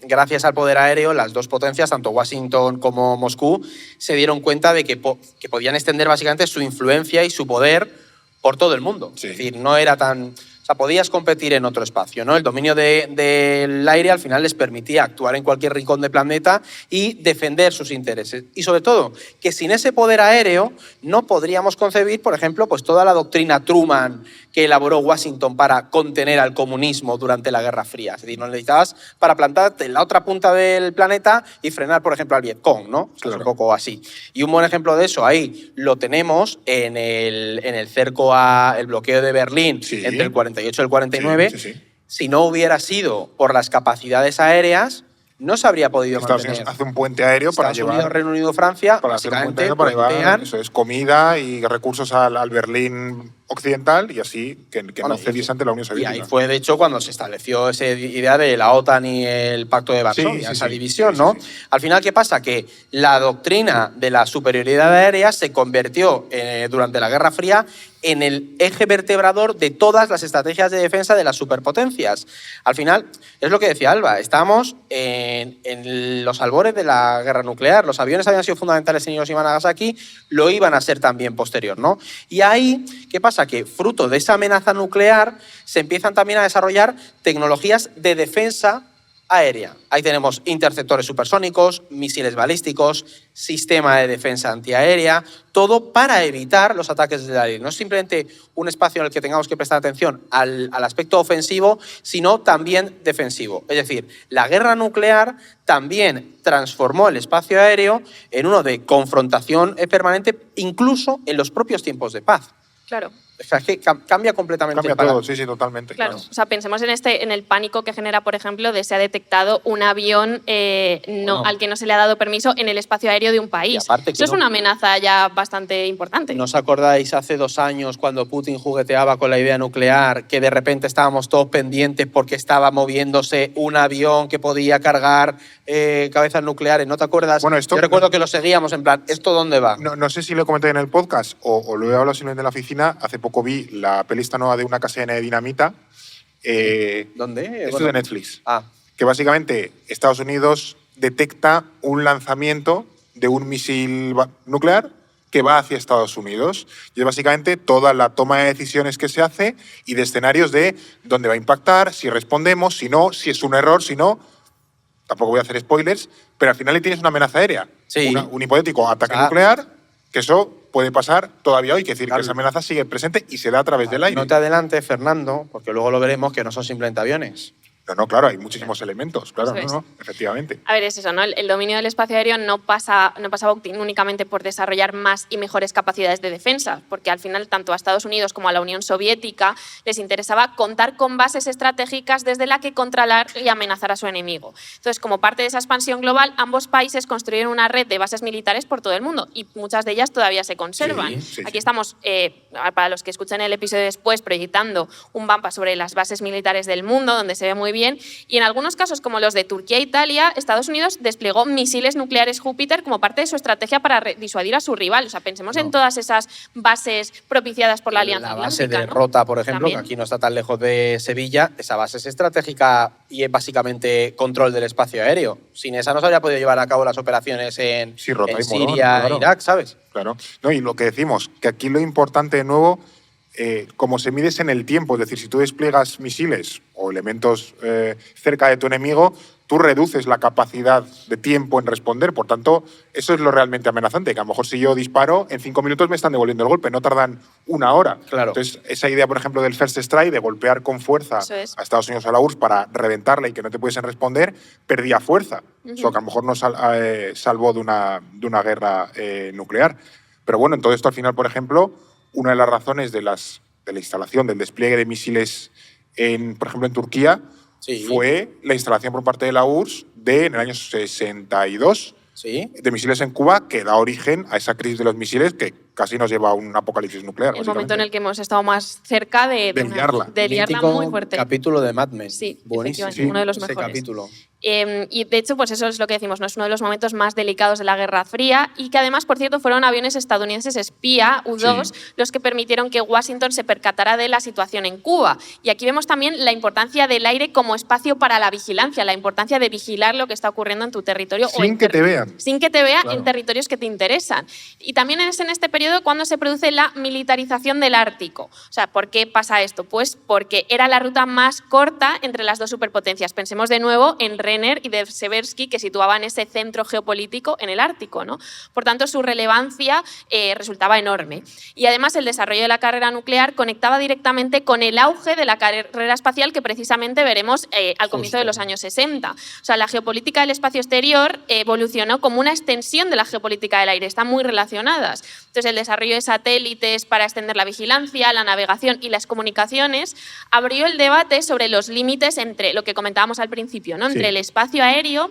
gracias al poder aéreo, las dos potencias, tanto Washington como Moscú, se dieron cuenta de que podían extender básicamente su influencia y su poder por todo el mundo. Es decir, no era tan... O sea, podías competir en otro espacio, ¿no? El dominio del aire al final les permitía actuar en cualquier rincón del planeta y defender sus intereses. Y sobre todo, que sin ese poder aéreo no podríamos concebir, por ejemplo, pues toda la doctrina Truman que elaboró Washington para contener al comunismo durante la Guerra Fría. Es decir, no necesitabas para plantarte en la otra punta del planeta y frenar, por ejemplo, al Vietcong, ¿no? Claro. Es un poco así. Y un buen ejemplo de eso ahí lo tenemos en el cerco al bloqueo de Berlín entre el 48 y el 49. Si no hubiera sido por las capacidades aéreas, no se habría podido mantener. Estados Unidos hace un puente aéreo para Estados Unidos, Reino Unido, Francia, para hacer un puente aéreo para llevar comida y recursos al Berlín occidental y así que no cediese ante la Unión Soviética. Y ahí fue, de hecho, cuando se estableció esa idea de la OTAN y el Pacto de Varsovia, esa división, ¿no? Al final, ¿qué pasa? Que la doctrina de la superioridad aérea se convirtió durante la Guerra Fría en el eje vertebrador de todas las estrategias de defensa de las superpotencias. Al final, es lo que decía Alba, estamos en los albores de la guerra nuclear. Los aviones habían sido fundamentales en Hiroshima y Nagasaki, lo iban a ser también posterior, ¿no? Y ahí, ¿qué pasa? Que fruto de esa amenaza nuclear se empiezan también a desarrollar tecnologías de defensa aérea. Ahí tenemos interceptores supersónicos, misiles balísticos, sistema de defensa antiaérea, todo para evitar los ataques desde el aire. No es simplemente un espacio en el que tengamos que prestar atención al aspecto ofensivo, sino también defensivo. Es decir, la guerra nuclear también transformó el espacio aéreo en uno de confrontación permanente, incluso en los propios tiempos de paz. Claro. O sea, es que cambia completamente. Cambia todo, sí, totalmente. Claro. O sea, pensemos en el pánico que genera, por ejemplo, de se ha detectado un avión al que no se le ha dado permiso en el espacio aéreo de un país. Eso es una amenaza ya bastante importante. ¿No os acordáis hace 2 años cuando Putin jugueteaba con la idea nuclear, que de repente estábamos todos pendientes porque estaba moviéndose un avión que podía cargar cabezas nucleares? ¿No te acuerdas? Bueno, esto, yo recuerdo que lo seguíamos en plan, ¿esto dónde va? No sé si lo comenté en el podcast o lo he hablado simplemente en la oficina. Hace poco vi la peli esta nueva de una casa llena de dinamita. ¿Dónde? Esto es de Netflix. Que básicamente Estados Unidos detecta un lanzamiento de un misil nuclear que va hacia Estados Unidos. Y es básicamente toda la toma de decisiones que se hace y de escenarios de dónde va a impactar, si respondemos, si no, si es un error, si no. Tampoco voy a hacer spoilers, pero al final le tienes una amenaza aérea. Sí. Un hipotético ataque nuclear, que eso puede pasar todavía hoy. Que decir que esa amenaza sigue presente y se da a través del aire. No te adelantes, Fernando, porque luego lo veremos que no son simplemente aviones. No, claro, hay muchísimos elementos, claro, Eso es. efectivamente. A ver, es eso, ¿no? El dominio del espacio aéreo no pasaba únicamente por desarrollar más y mejores capacidades de defensa, porque al final tanto a Estados Unidos como a la Unión Soviética les interesaba contar con bases estratégicas desde la que controlar y amenazar a su enemigo. Entonces, como parte de esa expansión global, ambos países construyeron una red de bases militares por todo el mundo y muchas de ellas todavía se conservan. Sí. Aquí estamos, para los que escuchen el episodio después, proyectando un mapa sobre las bases militares del mundo, donde se ve muy bien, y en algunos casos, como los de Turquía e Italia, Estados Unidos desplegó misiles nucleares Júpiter como parte de su estrategia para disuadir a su rival. O sea, pensemos en todas esas bases propiciadas por la Alianza La base Atlántica, de ¿no? Rota, por ejemplo, También. que aquí no está tan lejos de Sevilla, esa base es estratégica y es básicamente control del espacio aéreo. Sin esa no se habría podido llevar a cabo las operaciones en, Sí, Rota en y Morón, Siria, claro. Irak, ¿sabes? Claro. No, y lo que decimos, que aquí lo importante de nuevo, como se mides en el tiempo, es decir, si tú despliegas misiles o elementos cerca de tu enemigo, tú reduces la capacidad de tiempo en responder. Por tanto, eso es lo realmente amenazante, que a lo mejor si yo disparo, en 5 minutos me están devolviendo el golpe, no tardan 1 hora. Claro. Entonces, esa idea, por ejemplo, del first strike, de golpear con fuerza Eso es. a Estados Unidos, a la URSS, para reventarla y que no te pudiesen responder, perdía fuerza. Eso que a lo mejor nos salvó de una guerra nuclear. Pero bueno, en todo esto, al final, por ejemplo, una de las razones de la instalación, del despliegue de misiles, por ejemplo, en Turquía, Sí. fue la instalación por parte de la URSS en el año 62 Sí. de misiles en Cuba, que da origen a esa crisis de los misiles que casi nos lleva a un apocalipsis nuclear. El momento en el que hemos estado más cerca de liarla. Mítico muy fuerte. capítulo de Mad Men. Sí, Buenísimo. efectivamente, uno de los ese mejores. capítulo. Y de hecho, pues eso es lo que decimos, ¿no? Es uno de los momentos más delicados de la Guerra Fría y que además, por cierto, fueron aviones estadounidenses espía, U-2, los que permitieron que Washington se percatara de la situación en Cuba. Y aquí vemos también la importancia del aire como espacio para la vigilancia, la importancia de vigilar lo que está ocurriendo en tu territorio. Sin que te vean. Sin que te vea Claro. en territorios que te interesan. Y también es en este periodo cuando se produce la militarización del Ártico. O sea, ¿por qué pasa esto? Pues porque era la ruta más corta entre las dos superpotencias. Pensemos de nuevo en Renner y de Seversky, que situaban ese centro geopolítico en el Ártico, ¿no? Por tanto, su relevancia resultaba enorme. Y además, el desarrollo de la carrera nuclear conectaba directamente con el auge de la carrera espacial que precisamente veremos al comienzo de los años 60. O sea, la geopolítica del espacio exterior evolucionó como una extensión de la geopolítica del aire, están muy relacionadas. Entonces, el desarrollo de satélites para extender la vigilancia, la navegación y las comunicaciones abrió el debate sobre los límites entre lo que comentábamos al principio, ¿no? Entre el espacio aéreo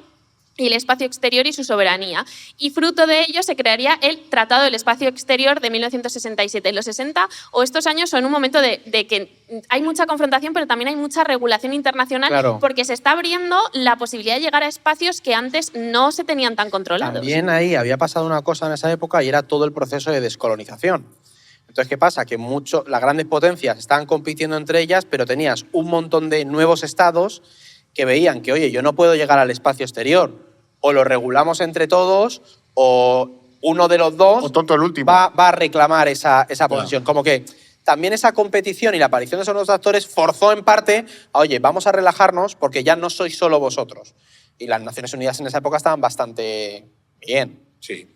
y el espacio exterior y su soberanía. Y fruto de ello se crearía el Tratado del Espacio Exterior de 1967. Los 60 o estos años son un momento de que hay mucha confrontación, pero también hay mucha regulación internacional, Claro. porque se está abriendo la posibilidad de llegar a espacios que antes no se tenían tan controlados. También ahí había pasado una cosa en esa época y era todo el proceso de descolonización. Entonces, ¿qué pasa? Que las grandes potencias estaban compitiendo entre ellas, pero tenías un montón de nuevos estados que veían que, oye, yo no puedo llegar al espacio exterior. O lo regulamos entre todos, o uno de los dos O tonto el último. va a reclamar esa posición. Como que también esa competición y la aparición de esos nuevos actores forzó en parte a, oye, vamos a relajarnos porque ya no sois solo vosotros. Y las Naciones Unidas en esa época estaban bastante bien. Sí.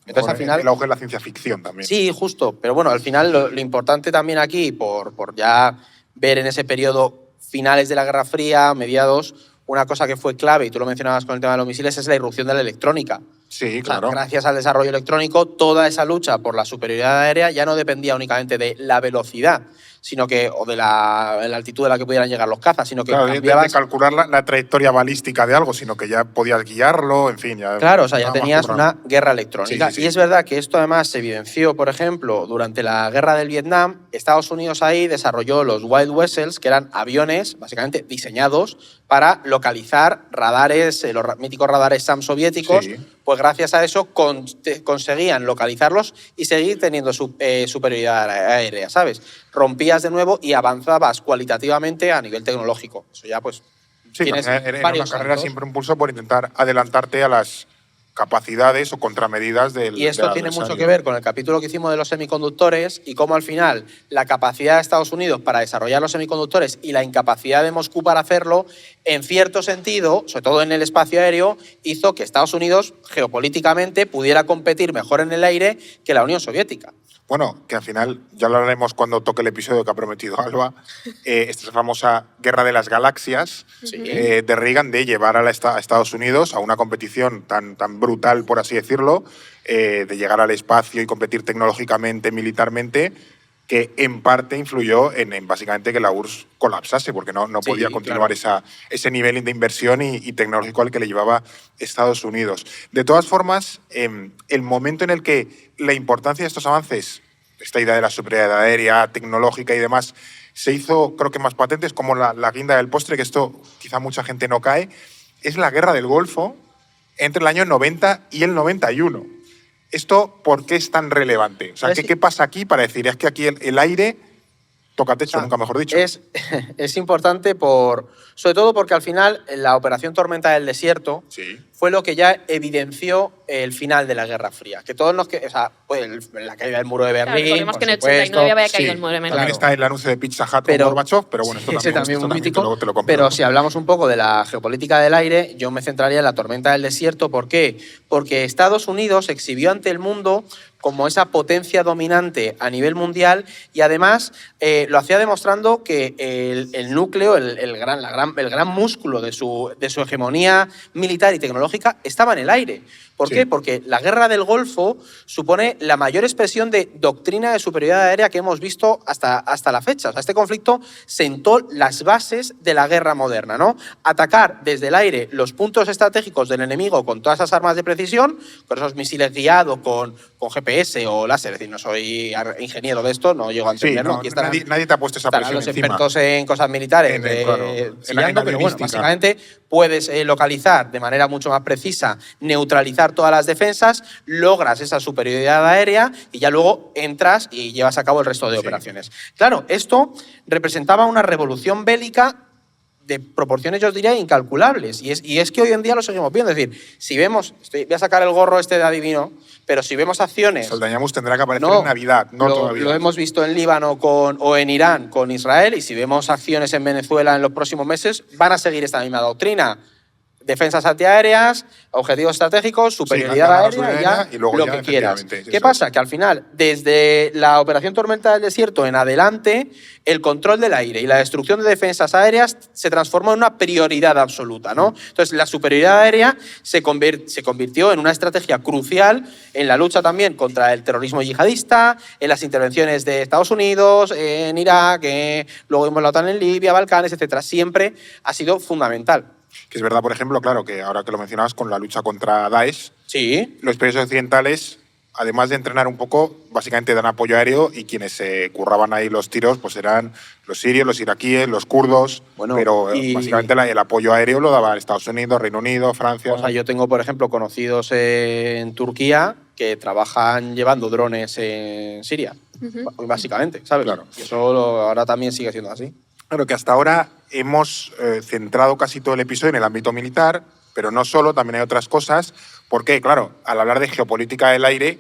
Entonces, al final- El auge de la ciencia ficción también. Sí, justo. Pero bueno, al final lo importante también aquí, por ya ver en ese periodo finales de la Guerra Fría, mediados, una cosa que fue clave, y tú lo mencionabas con el tema de los misiles, es la irrupción de la electrónica. Sí, O sea, claro. gracias al desarrollo electrónico, toda esa lucha por la superioridad aérea ya no dependía únicamente de la velocidad, sino que, o de la altitud de la que pudieran llegar los cazas, sino que Claro, de cambiabas. calcular la trayectoria balística de algo, sino que ya podías guiarlo, en fin. Ya Claro, o sea, ya estaba más tenías currado. una guerra electrónica. Sí, sí, sí. Y es verdad que esto además se evidenció, por ejemplo, durante la guerra del Vietnam. Estados Unidos ahí desarrolló los Wild Vessels, que eran aviones básicamente diseñados para localizar radares, los míticos radares SAM soviéticos. Sí. Pues gracias a eso conseguían localizarlos y seguir teniendo superioridad aérea, ¿sabes? Rompías de nuevo y avanzabas cualitativamente a nivel tecnológico. Eso ya, pues, Sí, tienes era una varios carrera saltos. siempre un pulso por intentar adelantarte a las capacidades o contramedidas del Y esto del tiene mucho adversario. que ver con el capítulo que hicimos de los semiconductores y cómo al final la capacidad de Estados Unidos para desarrollar los semiconductores y la incapacidad de Moscú para hacerlo, en cierto sentido, sobre todo en el espacio aéreo, hizo que Estados Unidos geopolíticamente pudiera competir mejor en el aire que la Unión Soviética. Bueno, que al final, ya lo hablaremos cuando toque el episodio que ha prometido Alba, esta famosa Guerra de las Galaxias de Reagan, de llevar a Estados Unidos a una competición tan brutal, por así decirlo, de llegar al espacio y competir tecnológicamente, militarmente, que en parte influyó en básicamente que la URSS colapsase, porque no Sí, podía continuar ese nivel de inversión y tecnológico al que le llevaba Estados Unidos. De todas formas, el momento en el que la importancia de estos avances, esta idea de la superioridad aérea, tecnológica y demás, se hizo, creo que más patentes, como la guinda del postre, que esto quizá mucha gente no cae, es la Guerra del Golfo entre el año 90 y el 91. ¿Esto por qué es tan relevante? O sea, ¿qué pasa aquí para decir, es que aquí el aire toca techo, nunca mejor dicho? Es importante sobre todo porque al final la Operación Tormenta del Desierto fue lo que ya evidenció el final de la Guerra Fría. Que todos pues, la caída del muro de Berlín, recordemos que en el 89 había caído el muro de Berlín. También está el anuncio de Pizza Hut con Gorbachev, pero bueno, esto ese también es muy mítico. te lo compro. Pero si hablamos un poco de la geopolítica del aire, yo me centraría en la Tormenta del Desierto. ¿Por qué? Porque Estados Unidos exhibió ante el mundo como esa potencia dominante a nivel mundial y además lo hacía demostrando que el núcleo, el gran músculo de su hegemonía militar y tecnológica estaba en el aire. ¿Por qué? Porque la Guerra del Golfo supone la mayor expresión de doctrina de superioridad aérea que hemos visto hasta la fecha. O sea, este conflicto sentó las bases de la guerra moderna, ¿no? Atacar desde el aire los puntos estratégicos del enemigo con todas esas armas de precisión, con esos misiles guiados, con GPS o láser. Es decir, no soy ingeniero de esto, no llego a entenderlo. Nadie te ha puesto esa presión los encima. expertos en cosas militares chillando, pero bueno, básicamente puedes localizar de manera mucho más precisa, neutralizar todas las defensas, logras esa superioridad aérea y ya luego entras y llevas a cabo el resto de operaciones. Claro, esto representaba una revolución bélica de proporciones, yo os diría, incalculables. Y es que hoy en día lo seguimos viendo. Es decir, si vemos, voy a sacar el gorro de adivino, pero si vemos acciones... Saldañamus tendrá que aparecer en Navidad, no todavía. Lo hemos visto en Líbano o en Irán con Israel, y si vemos acciones en Venezuela en los próximos meses, van a seguir esta misma doctrina. Defensas antiaéreas, objetivos estratégicos, superioridad aérea y luego lo que quieras. ¿Qué pasa? Que al final, desde la Operación Tormenta del Desierto en adelante, el control del aire y la destrucción de defensas aéreas se transformó en una prioridad absoluta, ¿no? Entonces, la superioridad aérea se convirtió en una estrategia crucial en la lucha también contra el terrorismo yihadista, en las intervenciones de Estados Unidos, en Irak, luego vimos la OTAN en Libia, Balcanes, etc. Siempre ha sido fundamental. Que es verdad, por ejemplo, claro, que ahora que lo mencionabas con la lucha contra Daesh, los países occidentales, además de entrenar un poco, básicamente dan apoyo aéreo y quienes se curraban ahí los tiros pues eran los sirios, los iraquíes, los kurdos, pero básicamente el apoyo aéreo lo daban Estados Unidos, Reino Unido, Francia. O sea, yo tengo, por ejemplo, conocidos en Turquía que trabajan llevando drones en Siria, básicamente, ¿sabes? Claro. Y eso ahora también sigue siendo así. Claro, que hasta ahora hemos centrado casi todo el episodio en el ámbito militar, pero no solo, también hay otras cosas, porque, claro, al hablar de geopolítica del aire,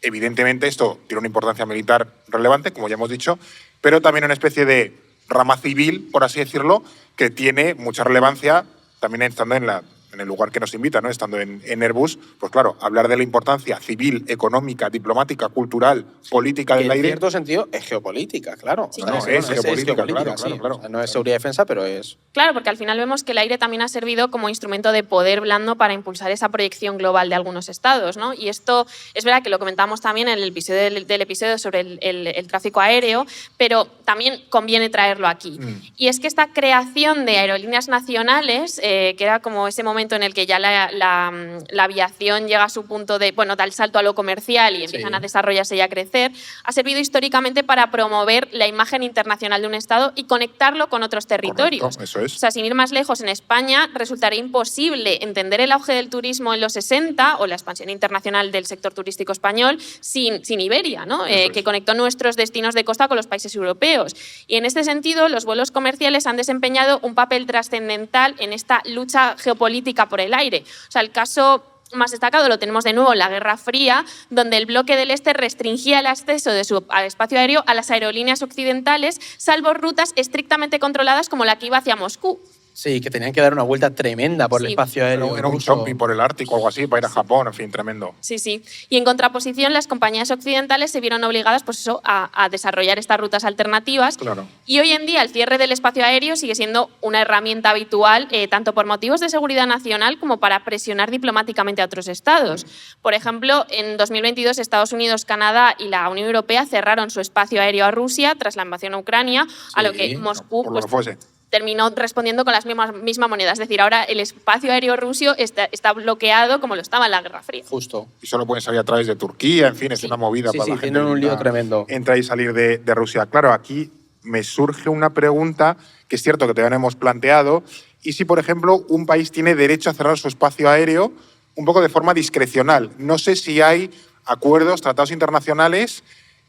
evidentemente esto tiene una importancia militar relevante, como ya hemos dicho, pero también una especie de rama civil, por así decirlo, que tiene mucha relevancia, también estando en el lugar que nos invita, ¿no? Estando en Airbus, pues claro, hablar de la importancia civil, económica, diplomática, cultural, política del aire. En cierto sentido es geopolítica, claro. Sí, no, es geopolítica, claro. O sea, no es seguridad y defensa, pero es... Claro, porque al final vemos que el aire también ha servido como instrumento de poder blando para impulsar esa proyección global de algunos estados, ¿no? Y esto es verdad que lo comentamos también en el episodio del episodio sobre el tráfico aéreo, pero también conviene traerlo aquí. Y es que esta creación de aerolíneas nacionales, que era como ese momento en el que ya la aviación llega a su punto de, bueno, da el salto a lo comercial y empiezan a desarrollarse y a crecer, ha servido históricamente para promover la imagen internacional de un Estado y conectarlo con otros territorios. Correcto, eso es. O sea, sin ir más lejos, en España resultaría imposible entender el auge del turismo en los 60 o la expansión internacional del sector turístico español sin Iberia, ¿no? Que conectó nuestros destinos de costa con los países europeos. Y en este sentido, los vuelos comerciales han desempeñado un papel trascendental en esta lucha geopolítica por el aire. O sea, el caso más destacado lo tenemos de nuevo en la Guerra Fría, donde el bloque del Este restringía el acceso al espacio aéreo a las aerolíneas occidentales, salvo rutas estrictamente controladas como la que iba hacia Moscú. Sí, que tenían que dar una vuelta tremenda por el espacio aéreo. Era un jumping por el Ártico o algo así, para ir a Japón, en fin, tremendo. Sí, sí. Y en contraposición, las compañías occidentales se vieron obligadas pues eso, a desarrollar estas rutas alternativas. Claro. Y hoy en día el cierre del espacio aéreo sigue siendo una herramienta habitual, tanto por motivos de seguridad nacional como para presionar diplomáticamente a otros estados. Por ejemplo, en 2022 Estados Unidos, Canadá y la Unión Europea cerraron su espacio aéreo a Rusia tras la invasión a Ucrania, a lo que Moscú por lo que fuese. terminó respondiendo con las misma moneda. Es decir, ahora el espacio aéreo ruso está bloqueado como lo estaba en la Guerra Fría. Justo. Y solo pueden salir a través de Turquía, en fin, es una movida para la gente. Tienen un lío tremendo. Entrar y salir de Rusia. Claro, aquí me surge una pregunta que es cierto que todavía no hemos planteado. Y si, por ejemplo, un país tiene derecho a cerrar su espacio aéreo un poco de forma discrecional. No sé si hay acuerdos, tratados internacionales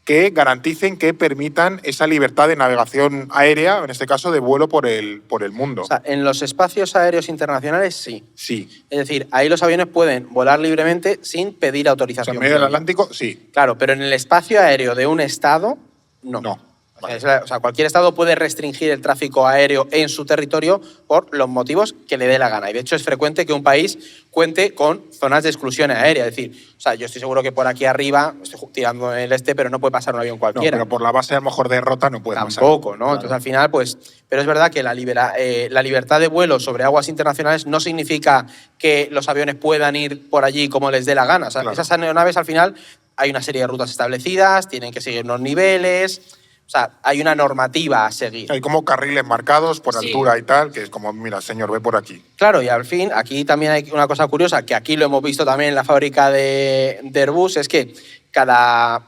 que garanticen, que permitan esa libertad de navegación aérea, en este caso de vuelo por el mundo. O sea, en los espacios aéreos internacionales sí. Sí. Es decir, ahí los aviones pueden volar libremente sin pedir O sea, autorización. en medio del previa. Atlántico, sí. Claro, pero en el espacio aéreo de un estado, no. No. O sea, cualquier estado puede restringir el tráfico aéreo en su territorio por los motivos que le dé la gana. Y de hecho es frecuente que un país cuente con zonas de exclusión aérea. Es decir, o sea, yo estoy seguro que por aquí arriba, estoy tirando en el este, pero no puede pasar un avión No, cualquiera. pero por la base a lo mejor de Rota no puede pasar. Tampoco, ¿no? Claro. Entonces al final, pues. Pero es verdad que la libertad de vuelo sobre aguas internacionales no significa que los aviones puedan ir por allí como les dé la gana. O sea, Claro. esas aeronaves al final hay una serie de rutas establecidas, tienen que seguir unos niveles. O sea, hay una normativa a seguir. Hay como carriles marcados por Sí. altura y tal, que es como, mira, señor, ve por aquí. Claro, y al fin, aquí también hay una cosa curiosa, que aquí lo hemos visto también en la fábrica de Airbus, es que cada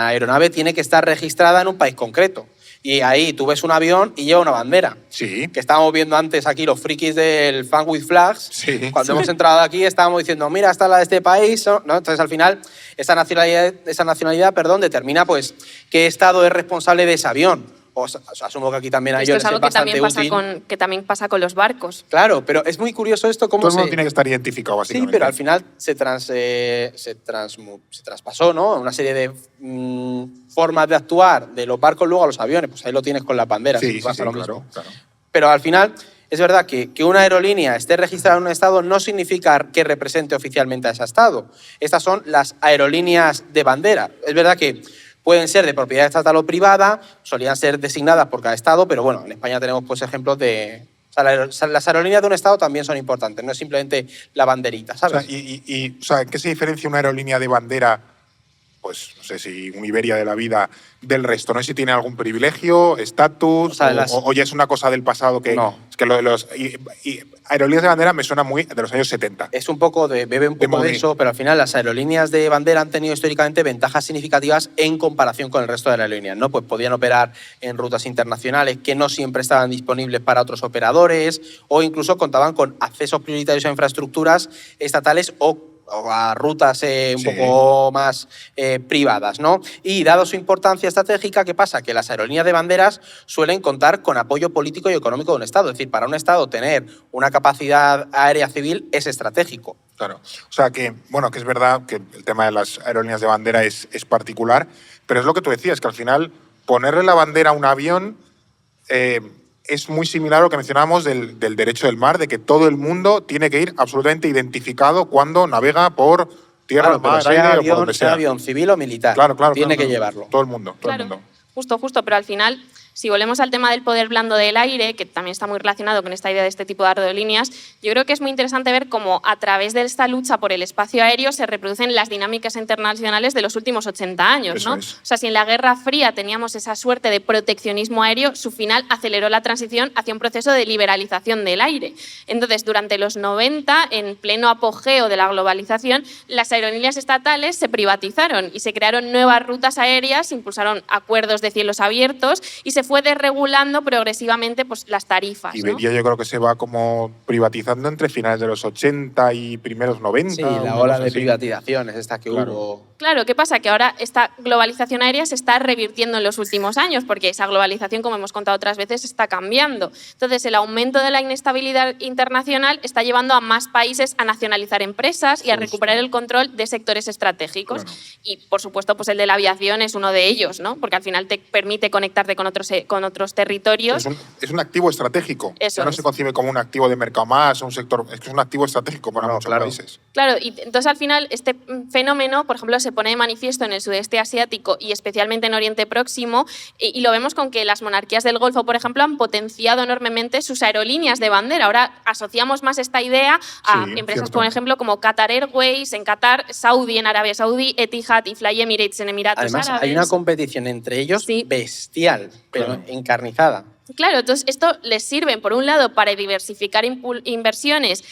aeronave tiene que estar registrada en un país concreto. Y ahí tú ves un avión y lleva una bandera. Sí. Que estábamos viendo antes aquí los frikis del Fan with Flags. Sí. Cuando hemos entrado aquí estábamos diciendo, mira, esta es la de este país, ¿no? Entonces al final esa nacionalidad, determina pues qué estado es responsable de ese avión. O sea, asumo que aquí también hay Esto es aviones algo que bastante también pasa con los barcos. Claro, pero es muy curioso esto cómo Todo el mundo se... tiene que estar identificado, Sí, básicamente. pero al final se traspasó, ¿no? Una serie de formas de actuar de los barcos luego a los aviones. Pues ahí lo tienes con las banderas. Sí, pasa lo mismo. claro. Pero al final es verdad que una aerolínea esté registrada en un estado no significa que represente oficialmente a ese estado. Estas son las aerolíneas de bandera. Es verdad que pueden ser de propiedad estatal o privada, solían ser designadas por cada estado, pero bueno, en España tenemos pues ejemplos de... O sea, las aerolíneas de un estado también son importantes, no es simplemente la banderita, O ¿sabes? sea, o sea, ¿en qué se diferencia una aerolínea de bandera, pues no sé si un Iberia de la vida, del resto? No sé si tiene algún privilegio, estatus, O sea, o ya es una cosa del pasado que... No. Es que lo de los... aerolíneas de bandera me suena muy de los años 70. Es un poco bebe un poco de mover. eso, pero al final las aerolíneas de bandera han tenido históricamente ventajas significativas en comparación con el resto de las aerolíneas, ¿no? Pues podían operar en rutas internacionales que no siempre estaban disponibles para otros operadores, o incluso contaban con accesos prioritarios a infraestructuras estatales o a rutas un Sí. poco más privadas, ¿no? Y dado su importancia estratégica, ¿qué pasa? Que las aerolíneas de banderas suelen contar con apoyo político y económico de un Estado. Es decir, para un Estado tener una capacidad aérea civil es estratégico. Claro. O sea que, bueno, que es verdad que el tema de las aerolíneas de bandera es particular, pero es lo que tú decías, que al final ponerle la bandera a un avión es muy similar a lo que mencionábamos del derecho del mar, de que todo el mundo tiene que ir absolutamente identificado cuando navega por tierra, Claro, pero mar, sea aire o por avión, donde sea sea. avión civil o militar, Claro, tiene que claro. llevarlo. Todo el mundo, todo Claro, el mundo. justo, pero al final, si volvemos al tema del poder blando del aire, que también está muy relacionado con esta idea de este tipo de aerolíneas, yo creo que es muy interesante ver cómo a través de esta lucha por el espacio aéreo se reproducen las dinámicas internacionales de los últimos 80 años, Eso ¿no? es. O sea, si en la Guerra Fría teníamos esa suerte de proteccionismo aéreo, su final aceleró la transición hacia un proceso de liberalización del aire. Entonces, durante los 90, en pleno apogeo de la globalización, las aerolíneas estatales se privatizaron y se crearon nuevas rutas aéreas, impulsaron acuerdos de cielos abiertos y se fue desregulando progresivamente pues, las tarifas, ¿no? Iberia yo creo que se va como privatizando entre finales de los 80 y primeros 90. Sí, una la ola cosa de así. privatizaciones esta que Claro. hubo. Claro, ¿qué pasa? Que ahora esta globalización aérea se está revirtiendo en los últimos años, porque esa globalización, como hemos contado otras veces, está cambiando. Entonces, el aumento de la inestabilidad internacional está llevando a más países a nacionalizar empresas y a recuperar el control de sectores estratégicos. Claro. Y, por supuesto, pues el de la aviación es uno de ellos, ¿no? Porque al final te permite conectarte con otros territorios. Es un activo estratégico. Ya no se concibe como un activo de mercado más, un sector, es que es un activo estratégico para muchos países. Claro, y entonces al final este fenómeno, por ejemplo, se pone de manifiesto en el sudeste asiático y especialmente en Oriente Próximo, y lo vemos con que las monarquías del Golfo, por ejemplo, han potenciado enormemente sus aerolíneas de bandera. Ahora asociamos más esta idea a empresas, por ejemplo, como Qatar Airways en Qatar, Saudi en Arabia Saudí, Etihad y Fly Emirates en Emiratos Árabes. Además, hay una competición entre ellos bestial, pero encarnizada. Claro, entonces esto les sirve, por un lado, para diversificar inversiones,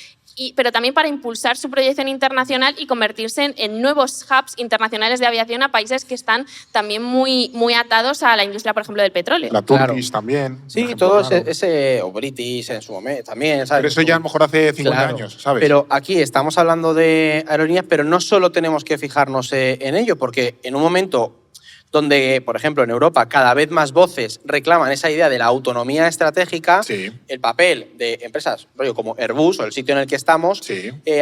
pero también para impulsar su proyección internacional y convertirse en nuevos hubs internacionales de aviación a países que están también muy, muy atados a la industria, por ejemplo, del petróleo. La Turkish también. Sí, todo ese, o British en su momento también, ¿sabes? Pero eso ya a lo mejor hace 50 años, ¿sabes? Pero aquí estamos hablando de aerolíneas, pero no solo tenemos que fijarnos en ello, porque en un momento donde, por ejemplo, en Europa cada vez más voces reclaman esa idea de la autonomía estratégica, el papel de empresas rollo como Airbus o el sitio en el que estamos,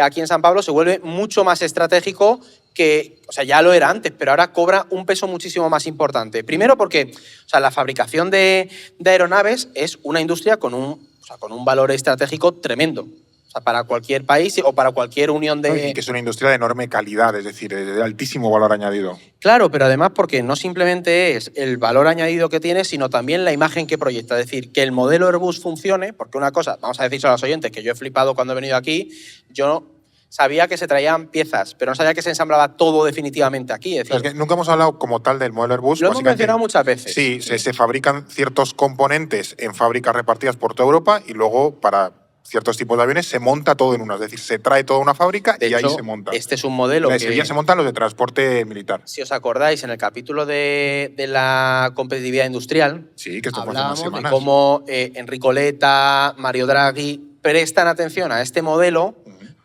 aquí en San Pablo se vuelve mucho más estratégico que, o sea, ya lo era antes, pero ahora cobra un peso muchísimo más importante. Primero porque, o sea, la fabricación de aeronaves es una industria con un valor estratégico tremendo. O sea, para cualquier país o para cualquier unión de... Y que es una industria de enorme calidad, es decir, de altísimo valor añadido. Claro, pero además porque no simplemente es el valor añadido que tiene, sino también la imagen que proyecta. Es decir, que el modelo Airbus funcione, porque una cosa, vamos a decirlo a los oyentes, que yo he flipado cuando he venido aquí, yo sabía que se traían piezas, pero no sabía que se ensamblaba todo definitivamente aquí. Es decir, que nunca hemos hablado como tal del modelo Airbus. Lo hemos mencionado muchas veces. Sí, se fabrican ciertos componentes en fábricas repartidas por toda Europa y luego para ciertos tipos de aviones se monta todo en una. Es decir, se trae toda una fábrica y ahí se monta. Este es un modelo en Sevilla se montan los de transporte militar. Si os acordáis, en el capítulo de la competitividad industrial, sí, que esto fue hace unas semanas, de cómo Enrico Letta, Mario Draghi prestan atención a este modelo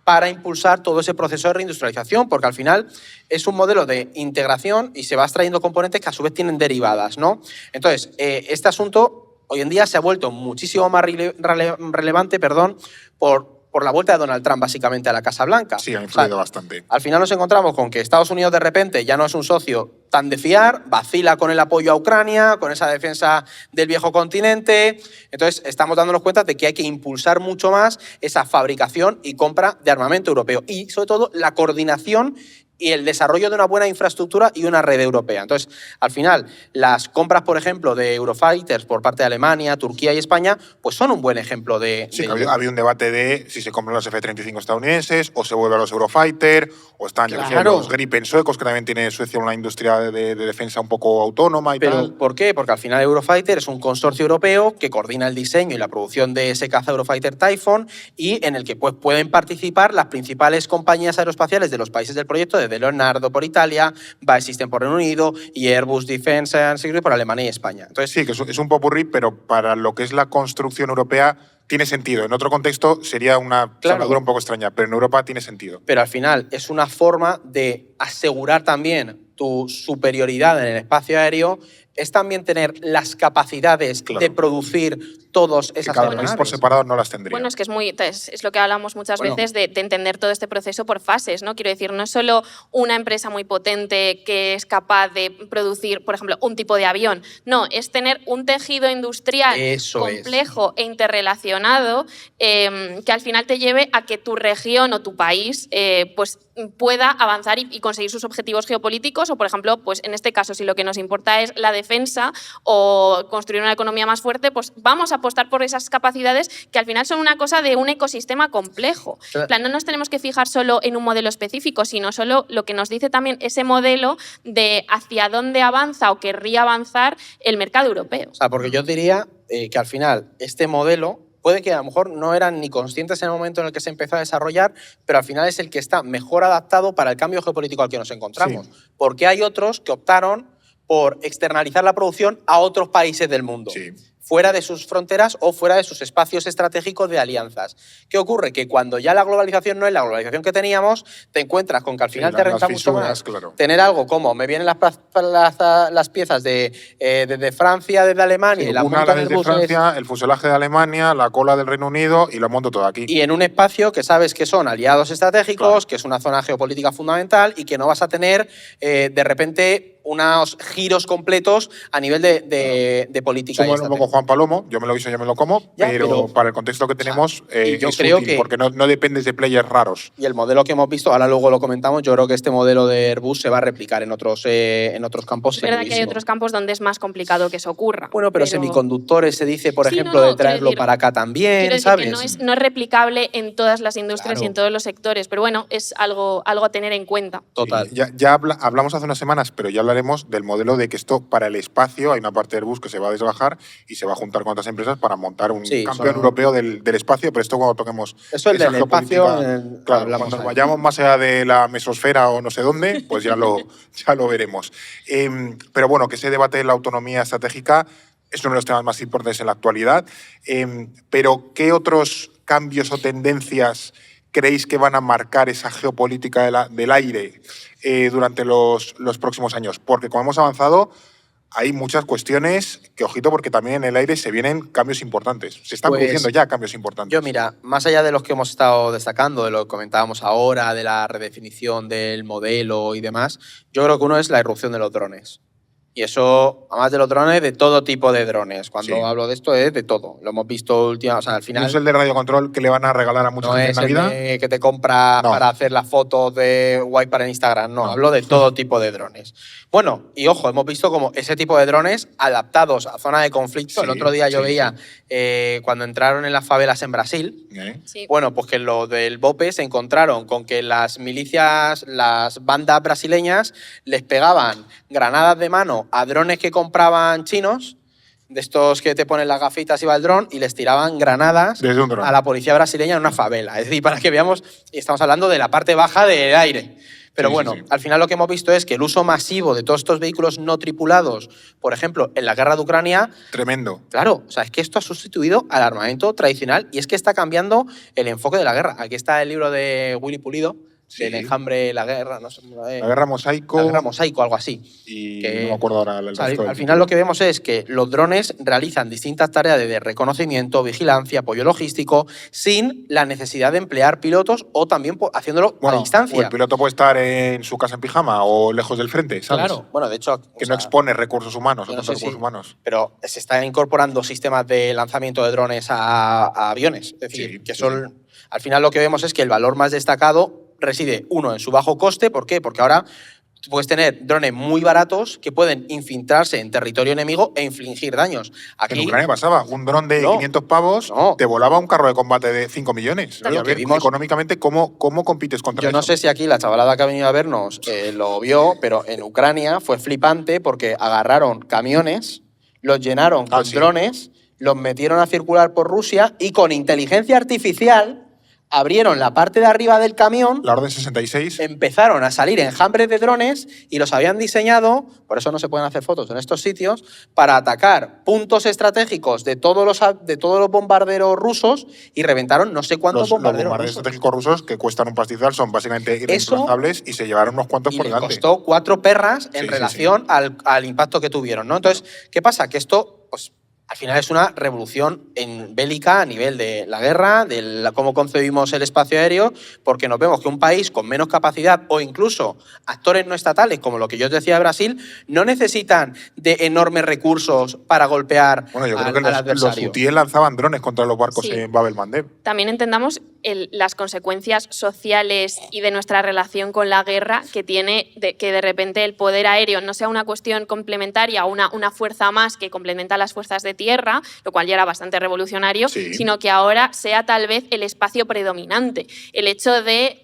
para impulsar todo ese proceso de reindustrialización, porque al final es un modelo de integración y se va extrayendo componentes que a su vez tienen derivadas, ¿no? Entonces, este asunto hoy en día se ha vuelto muchísimo más relevante por la vuelta de Donald Trump básicamente a la Casa Blanca. Sí, ha influido bastante. Al final nos encontramos con que Estados Unidos de repente ya no es un socio tan de fiar, vacila con el apoyo a Ucrania, con esa defensa del viejo continente. Entonces estamos dándonos cuenta de que hay que impulsar mucho más esa fabricación y compra de armamento europeo y sobre todo la coordinación y el desarrollo de una buena infraestructura y una red europea. Entonces, al final, las compras, por ejemplo, de Eurofighters por parte de Alemania, Turquía y España, pues son un buen ejemplo de... Sí, había un debate de si se compran los F-35 estadounidenses o se vuelve a los Eurofighters o están los Gripen suecos, que también tiene Suecia una industria de defensa un poco autónoma y tal. ¿Pero por qué? Porque al final Eurofighter es un consorcio europeo que coordina el diseño y la producción de ese caza Eurofighter Typhoon y en el que pues, pueden participar las principales compañías aeroespaciales de los países del proyecto, desde Leonardo por Italia, BAE Systems por Reino Unido y Airbus Defence and Security por Alemania y España. Entonces, sí, que es un popurrí, pero para lo que es la construcción europea tiene sentido. En otro contexto sería una salvadura un poco extraña, pero en Europa tiene sentido. Pero al final es una forma de asegurar también tu superioridad en el espacio aéreo, es también tener las capacidades de producir todas esas aeronaves. Cada país por separado no las tendría. Bueno, es que es lo que hablamos muchas veces de entender todo este proceso por fases, ¿no? Quiero decir, no es solo una empresa muy potente que es capaz de producir, por ejemplo, un tipo de avión. No, es tener un tejido industrial complejo e interrelacionado que al final te lleve a que tu región o tu país pues pueda avanzar y conseguir sus objetivos geopolíticos o, por ejemplo, pues en este caso, si lo que nos importa es la defensa o construir una economía más fuerte, pues vamos a apostar por esas capacidades que al final son una cosa de un ecosistema complejo. En plan, no nos tenemos que fijar solo en un modelo específico, sino solo lo que nos dice también ese modelo de hacia dónde avanza o querría avanzar el mercado europeo. O sea, porque yo diría que al final este modelo puede que a lo mejor no eran ni conscientes en el momento en el que se empezó a desarrollar, pero al final es el que está mejor adaptado para el cambio geopolítico al que nos encontramos. Sí. Porque hay otros que optaron por externalizar la producción a otros países del mundo. Sí. fuera de sus fronteras o fuera de sus espacios estratégicos de alianzas. ¿Qué ocurre? Que cuando ya la globalización no es la globalización que teníamos, te encuentras con que al final te renta mucho más tener algo como me vienen las piezas desde Francia, desde Alemania, y la una montan desde en buses, Francia, el fuselaje de Alemania, la cola del Reino Unido y lo monto todo aquí. y en un espacio que sabes que son aliados estratégicos, Claro. que es una zona geopolítica fundamental y que no vas a tener de repente unos giros completos a nivel de política. Somos un poco Juan Palomo, yo me lo guiso, yo me lo como, Ya, pero para el contexto que tenemos yo es creo útil, que- porque no dependes de players raros. Y el modelo que hemos visto, ahora luego lo comentamos, yo creo que este modelo de Airbus se va a replicar en otros campos. Es verdad que hay segurísimo. otros campos donde es más complicado que eso ocurra. Bueno, pero semiconductores se dice, por Sí, ejemplo, no, de no, traerlo quiero decir- para acá también, Quiero decir ¿sabes? que no es replicable en todas las industrias Claro. y en todos los sectores, pero bueno, es algo a tener en cuenta. Total. Y hablamos hace unas semanas, pero ya hablaremos del modelo de que esto para el espacio, hay una parte de Airbus que se va a desbajar y se va a juntar con otras empresas para montar un Sí, campeón son- europeo del espacio, pero esto cuando toquemos Eso el esa del espacio, geopolítica, claro, hablamos cuando ahí. vayamos más allá de la mesosfera o no sé dónde, pues ya lo veremos. Pero bueno, que ese debate de la autonomía estratégica es uno de los temas más importantes en la actualidad. Pero ¿qué otros cambios o tendencias creéis que van a marcar esa geopolítica del aire durante los próximos años? Porque como hemos avanzado, hay muchas cuestiones que, ojito, porque también en el aire se vienen cambios importantes. Se están Pues, produciendo ya cambios importantes. Yo, mira, más allá de los que hemos estado destacando, de lo que comentábamos ahora, de la redefinición del modelo y demás, yo creo que uno es la irrupción de los drones. Y eso, además de los drones, de todo tipo de drones. Cuando Sí. hablo de esto es de todo. Lo hemos visto últimamente, o sea, al final... ¿No es el de radiocontrol que le van a regalar a mucha No gente es en el Navidad? de que te compra No. para hacer las fotos de guay para Instagram. No, hablo de todo tipo de drones. Bueno, y ojo, hemos visto como ese tipo de drones adaptados a zonas de conflicto. Sí, El otro día yo sí, veía cuando entraron en las favelas en Brasil. Sí. Bueno, pues que lo del BOPE se encontraron con que las milicias, las bandas brasileñas, les pegaban granadas de mano a drones que compraban chinos, de estos que te ponen las gafitas y va el dron, y les tiraban granadas Desde un dron. a la policía brasileña en una favela. Es decir, para que veamos, y estamos hablando de la parte baja del aire. Pero Sí, bueno, sí. al final lo que hemos visto es que el uso masivo de todos estos vehículos no tripulados, por ejemplo, en la guerra de Ucrania, Tremendo. claro, o sea, es que esto ha sustituido al armamento tradicional y es que está cambiando el enfoque de la guerra. Aquí está el libro de Willy Pulido, Sí. del enjambre, la guerra, no sé, La guerra mosaico. la guerra mosaico, algo así. Y que- no me acuerdo ahora el O sea, resto del al final lo que vemos es que los drones realizan distintas tareas de reconocimiento, vigilancia, apoyo logístico, sin la necesidad de emplear pilotos o también haciéndolo Bueno, a distancia. o el piloto puede estar en su casa en pijama o lejos del frente, ¿sabes? Claro, bueno, de hecho... Que o no sea, expone recursos humanos, yo no otros sé si- recursos humanos. pero se están incorporando sistemas de lanzamiento de drones a aviones. Es decir, Sí, que sí, son. Al final lo que vemos es que el valor más destacado reside, uno, en su bajo coste. ¿Por qué? Porque ahora tú puedes tener drones muy baratos que pueden infiltrarse en territorio enemigo e infligir daños. En Aquí, Ucrania pasaba, un dron de No. 500 pavos No. te volaba un carro de combate de 5 millones. Claro, Y a que ver, vimos- económicamente, ¿cómo compites contra yo eso? no sé si aquí la chavalada que ha venido a vernos lo vio, pero en Ucrania fue flipante porque agarraron camiones, los llenaron con Sí. drones, los metieron a circular por Rusia y con inteligencia artificial abrieron la parte de arriba del camión, La Orden 66. empezaron a salir enjambres de drones y los habían diseñado, por eso no se pueden hacer fotos en estos sitios, para atacar puntos estratégicos de todos los bombarderos rusos y reventaron no sé cuántos Los bombarderos bombarderos rusos. estratégicos rusos que cuestan un pastizal son básicamente irreemplazables y se llevaron unos cuantos Y por le delante. costó 4 perras en Sí, sí, relación al impacto que tuvieron, ¿no? Entonces, ¿qué pasa? Que esto, pues, al final es una revolución bélica a nivel de la guerra, de cómo concebimos el espacio aéreo, porque nos vemos que un país con menos capacidad o incluso actores no estatales, como lo que yo os decía de Brasil, no necesitan de enormes recursos para golpear Bueno, yo creo al que los adversario. hutíes lanzaban drones contra los barcos Sí. en Bab el Mandeb. También entendamos las consecuencias sociales y de nuestra relación con la guerra que tiene que de repente el poder aéreo no sea una cuestión complementaria o una fuerza más que complementa a las fuerzas de tierra, lo cual ya era bastante revolucionario, Sí. sino que ahora sea tal vez el espacio predominante. El hecho de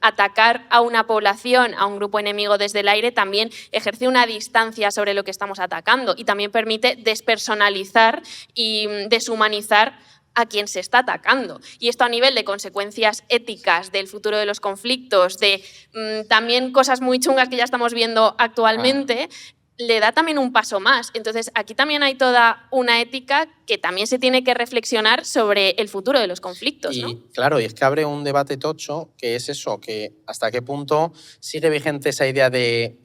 atacar a una población, a un grupo enemigo desde el aire, también ejerce una distancia sobre lo que estamos atacando y también permite despersonalizar y deshumanizar a quien se está atacando. Y esto a nivel de consecuencias éticas, del futuro de los conflictos, de también cosas muy chungas que ya estamos viendo actualmente, le da también un paso más. Entonces, aquí también hay toda una ética que también se tiene que reflexionar sobre el futuro de los conflictos, ¿no? Y claro, y es que abre un debate tocho, que es eso, que hasta qué punto sigue vigente esa idea de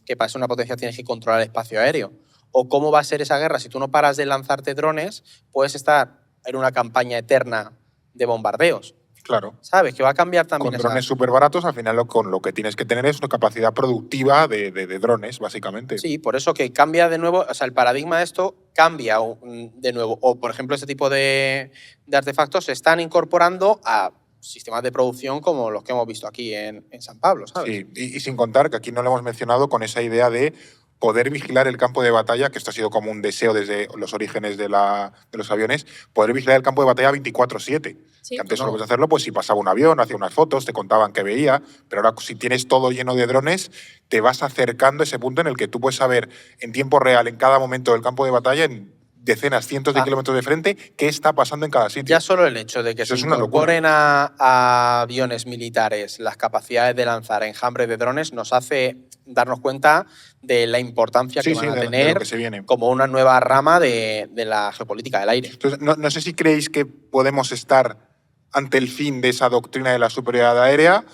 que para ser una potencia tienes que controlar el espacio aéreo. O cómo va a ser esa guerra. Si tú no paras de lanzarte drones, puedes estar en una campaña eterna de bombardeos. Claro. ¿Sabes? Que va a cambiar también Con drones súper baratos, al final con lo que tienes que tener es una capacidad productiva de drones, básicamente. Sí, por eso que cambia de nuevo, o sea, el paradigma de esto cambia de nuevo. O, por ejemplo, este tipo de artefactos se están incorporando a sistemas de producción como los que hemos visto aquí en San Pablo, ¿sabes? Sí, y sin contar que aquí no lo hemos mencionado con esa idea de poder vigilar el campo de batalla, que esto ha sido como un deseo desde los orígenes de los aviones, poder vigilar el campo de batalla 24/7. Sí. Que antes solo podías hacerlo pues si pasaba un avión, hacía unas fotos, te contaban qué veía, pero ahora si tienes todo lleno de drones, te vas acercando a ese punto en el que tú puedes saber en tiempo real, en cada momento del campo de batalla, en decenas, cientos de kilómetros de frente, qué está pasando en cada sitio. Ya solo el hecho de que Eso se es una incorporen a aviones militares las capacidades de lanzar enjambres de drones nos hace darnos cuenta de la importancia que van a de tener lo que se viene. como una nueva rama de la geopolítica del aire. Entonces, no sé si creéis que podemos estar ante el fin de esa doctrina de la superioridad aérea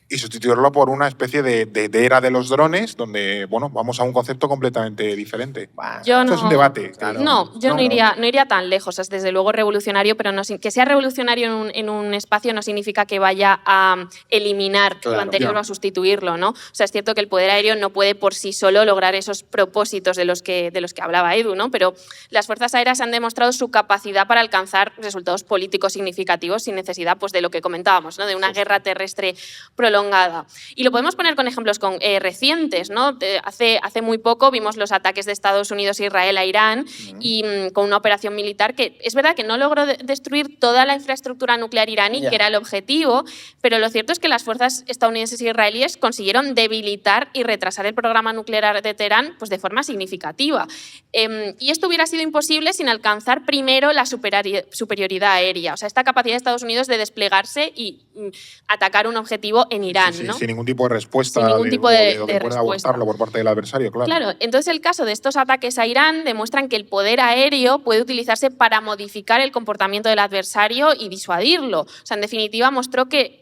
y sustituirlo por una especie de era de los drones, donde bueno, vamos a un concepto completamente diferente. Yo Esto es un debate. Claro. No, yo no iría tan lejos. Es desde luego revolucionario, pero que sea revolucionario en un espacio no significa que vaya a eliminar lo anterior o a sustituirlo, ¿no? O sea, es cierto que el poder aéreo no puede por sí solo lograr esos propósitos de los que hablaba Edu, ¿no? Pero las fuerzas aéreas han demostrado su capacidad para alcanzar resultados políticos significativos sin necesidad pues, de lo que comentábamos, ¿no? De una guerra terrestre prolongada. Y lo podemos poner con ejemplos recientes, ¿no? Hace muy poco vimos los ataques de Estados Unidos e Israel a Irán y con una operación militar que es verdad que no logró destruir toda la infraestructura nuclear iraní, que era el objetivo, pero lo cierto es que las fuerzas estadounidenses e israelíes consiguieron debilitar y retrasar el programa nuclear de Teherán pues, de forma significativa. Y esto hubiera sido imposible sin alcanzar primero la superioridad aérea, o sea, esta capacidad de Estados Unidos de desplegarse y atacar un objetivo en Irán, sí, ¿no? Sin ningún tipo de respuesta. Sin ningún tipo de que pueda aguantarlo por parte del adversario, claro. Claro, entonces el caso de estos ataques a Irán demuestran que el poder aéreo puede utilizarse para modificar el comportamiento del adversario y disuadirlo. O sea, en definitiva, mostró que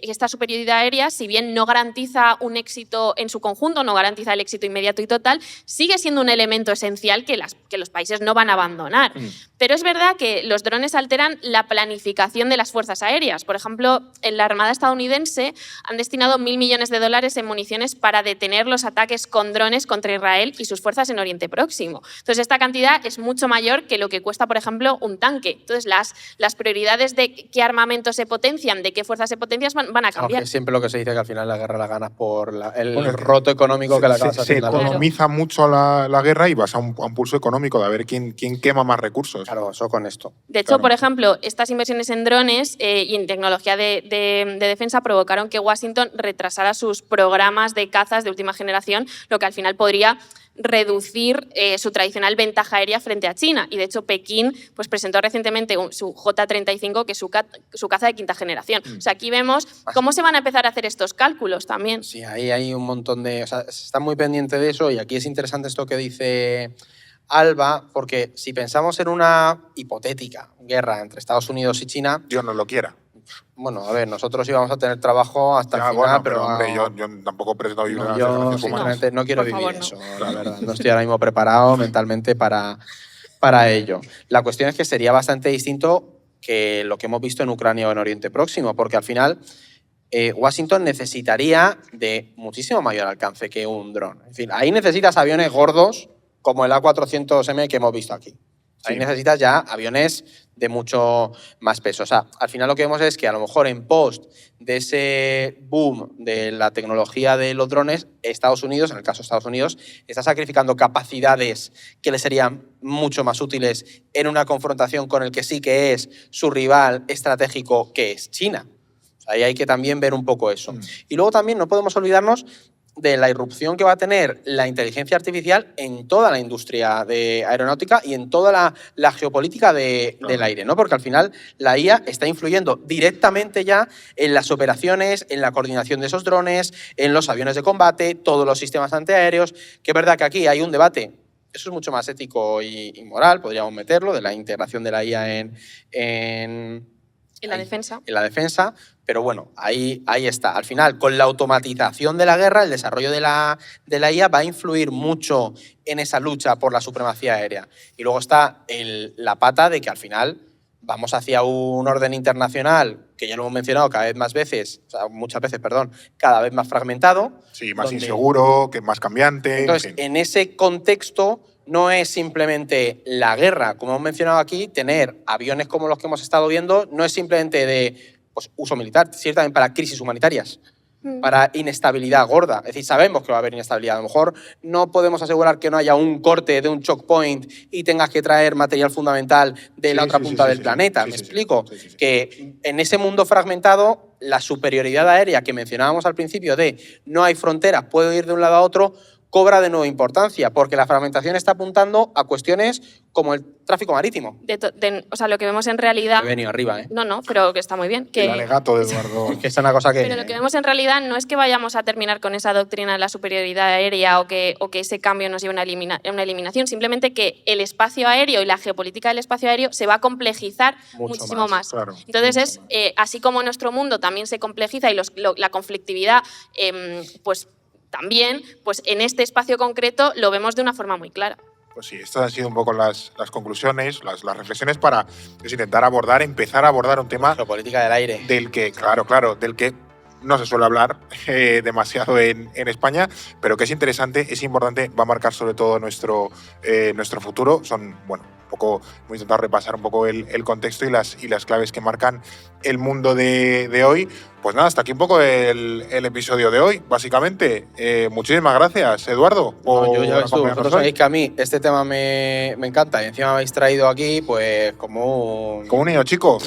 esta superioridad aérea, si bien no garantiza un éxito en su conjunto, no garantiza el éxito inmediato y total, sigue siendo un elemento esencial que los países no van a abandonar. Pero es verdad que los drones alteran la planificación de las fuerzas aéreas. Por ejemplo, en la Armada estadounidense han destinado $1.000 millones en municiones para detener los ataques con drones contra Israel y sus fuerzas en Oriente Próximo. Entonces, esta cantidad es mucho mayor que lo que cuesta, por ejemplo, un tanque. Entonces, las prioridades de qué armamento se potencian, de qué fuerzas se potencian, van a cambiar. Aunque siempre lo que se dice que al final la guerra la ganas por el roto económico que la acabas haciendo. Se economiza mucho la guerra y vas a un pulso económico de a ver quién quema más recursos. Claro, eso con esto. De hecho, por ejemplo, estas inversiones en drones y en tecnología de defensa provocaron que Washington retrasara sus programas de cazas de última generación, lo que al final podría reducir su tradicional ventaja aérea frente a China. Y de hecho, Pekín pues, presentó recientemente su J-35, que es su caza de quinta generación. O sea, aquí vemos cómo se van a empezar a hacer estos cálculos también. Sí, ahí hay un montón de... O sea, se está muy pendiente de eso y aquí es interesante esto que dice Alba, porque si pensamos en una hipotética guerra entre Estados Unidos y China... Dios no lo quiera. Bueno, a ver, nosotros íbamos a tener trabajo hasta el final, bueno, pero hombre, yo tampoco pretendo vivir una yo generación sinceramente no quiero vivir favor, eso, la verdad. No estoy ahora mismo preparado mentalmente para ello. La cuestión es que sería bastante distinto que lo que hemos visto en Ucrania o en Oriente Próximo, porque al final Washington necesitaría de muchísimo mayor alcance que un dron. En fin, ahí necesitas aviones gordos como el A400M que hemos visto aquí. Ahí necesitas ya aviones de mucho más peso. O sea, al final lo que vemos es que a lo mejor en post de ese boom de la tecnología de los drones, Estados Unidos, en el caso de Estados Unidos, está sacrificando capacidades que le serían mucho más útiles en una confrontación con el que sí que es su rival estratégico, que es China. O sea, ahí hay que también ver un poco eso. Y luego también no podemos olvidarnos de la irrupción que va a tener la inteligencia artificial en toda la industria de aeronáutica y en toda la geopolítica del aire, ¿no? Porque al final la IA está influyendo directamente ya en las operaciones, en la coordinación de esos drones, en los aviones de combate, todos los sistemas antiaéreos, que es verdad que aquí hay un debate, eso es mucho más ético y moral, podríamos meterlo, de la integración de la IA en la defensa. En la defensa, pero bueno, ahí está. Al final, con la automatización de la guerra, el desarrollo de la IA va a influir mucho en esa lucha por la supremacía aérea. Y luego está la pata de que al final vamos hacia un orden internacional, que ya lo hemos mencionado muchas veces, cada vez más fragmentado. Sí, más inseguro, que más cambiante. Entonces, en ese contexto, no es simplemente la guerra, como hemos mencionado aquí, tener aviones como los que hemos estado viendo, no es simplemente de uso militar, sirve también para crisis humanitarias, para inestabilidad gorda. Es decir, sabemos que va a haber inestabilidad. A lo mejor no podemos asegurar que no haya un corte de un choke point y tengas que traer material fundamental de la otra punta del planeta. ¿Me explico? Que en ese mundo fragmentado, la superioridad aérea que mencionábamos al principio de no hay fronteras, puedo ir de un lado a otro, cobra de nuevo importancia, porque la fragmentación está apuntando a cuestiones como el tráfico marítimo. O sea, lo que vemos en realidad... He venido arriba, ¿eh? No, pero que está muy bien. El alegato de Eduardo. Que es una cosa que... Pero lo que vemos en realidad no es que vayamos a terminar con esa doctrina de la superioridad aérea o que ese cambio nos lleve a una eliminación, simplemente que el espacio aéreo y la geopolítica del espacio aéreo se va a complejizar muchísimo más. Claro, entonces, así como nuestro mundo también se complejiza y la conflictividad, también, en este espacio concreto lo vemos de una forma muy clara. Pues sí, estas han sido un poco las conclusiones, las reflexiones para empezar a abordar un tema... La política del aire. Del que, del que no se suele hablar demasiado en España, pero que es interesante, es importante, va a marcar sobre todo nuestro futuro. Voy a intentar repasar un poco el contexto y las claves que marcan el mundo de hoy. Pues nada, hasta aquí un poco el episodio de hoy, básicamente. Muchísimas gracias, Eduardo. Vosotros sabéis que a mí este tema me encanta y encima me habéis traído aquí como un niño chico.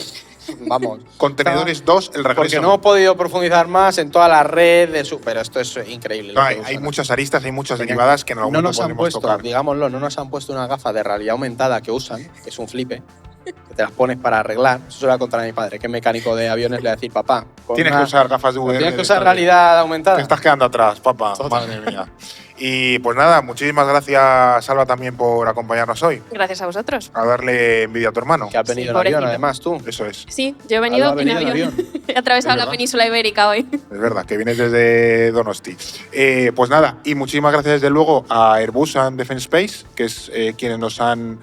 Vamos. Contenedores 2, el regreso. Porque no hemos podido profundizar más en toda la red pero esto es increíble. No, hay muchas aristas, hay muchas derivadas que en algún momento podemos tocar. Digámoslo, no nos han puesto una gafa de realidad aumentada que usan, que es un flipe, que te las pones para arreglar. Eso se lo voy a contar a mi padre, que es mecánico de aviones, le voy a decir, papá, tienes que usar gafas de VR. Tienes que usar realidad aumentada. Te estás quedando atrás, papá. Madre mía. Y pues nada, muchísimas gracias, Salva, también por acompañarnos hoy. Gracias a vosotros. A darle envidia a tu hermano. Que has venido en avión, además, tú. Eso es. Sí, yo he venido en avión. He atravesado la península ibérica hoy. Es verdad, que vienes desde Donosti. Pues nada, y muchísimas gracias desde luego a Airbus and Defence Space, que es quienes nos han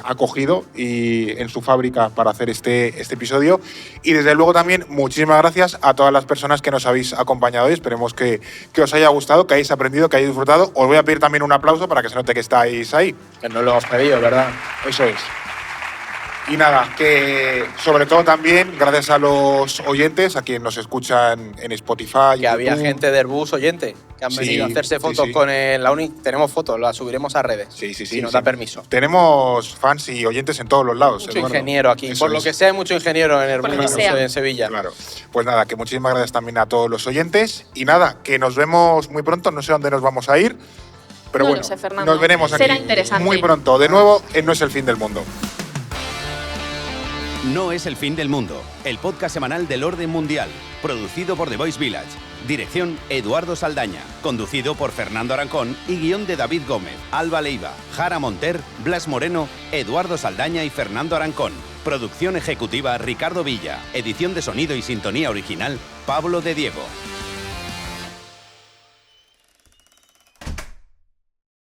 acogido en su fábrica para hacer este episodio. Y desde luego también muchísimas gracias a todas las personas que nos habéis acompañado hoy. Esperemos que os haya gustado, que hayáis aprendido, que hayáis disfrutado. Os voy a pedir también un aplauso para que se note que estáis ahí. Que no lo hemos pedido, ¿verdad? Eso es. Y nada, que sobre todo también gracias a los oyentes, a quienes nos escuchan en Spotify. Que había gente de Airbus oyente, que han venido a hacerse fotos con la Unic. Tenemos fotos, las subiremos a redes. Sí. Si nos da permiso. Tenemos fans y oyentes en todos los lados. Mucho ingeniero aquí. Por lo que sea, hay mucho ingeniero en Airbus, en Sevilla. Claro. Pues nada, que muchísimas gracias también a todos los oyentes. Y nada, que nos vemos muy pronto. No sé dónde nos vamos a ir. Pero no bueno, lo sé, Fernando. Nos veremos aquí muy pronto. De nuevo, No es el fin del mundo. No es el fin del mundo, el podcast semanal del orden mundial, producido por The Voice Village. Dirección Eduardo Saldaña, conducido por Fernando Arancón y guión de David Gómez, Alba Leiva, Jara Monter, Blas Moreno, Eduardo Saldaña y Fernando Arancón. Producción ejecutiva Ricardo Villa, edición de sonido y sintonía original Pablo de Diego.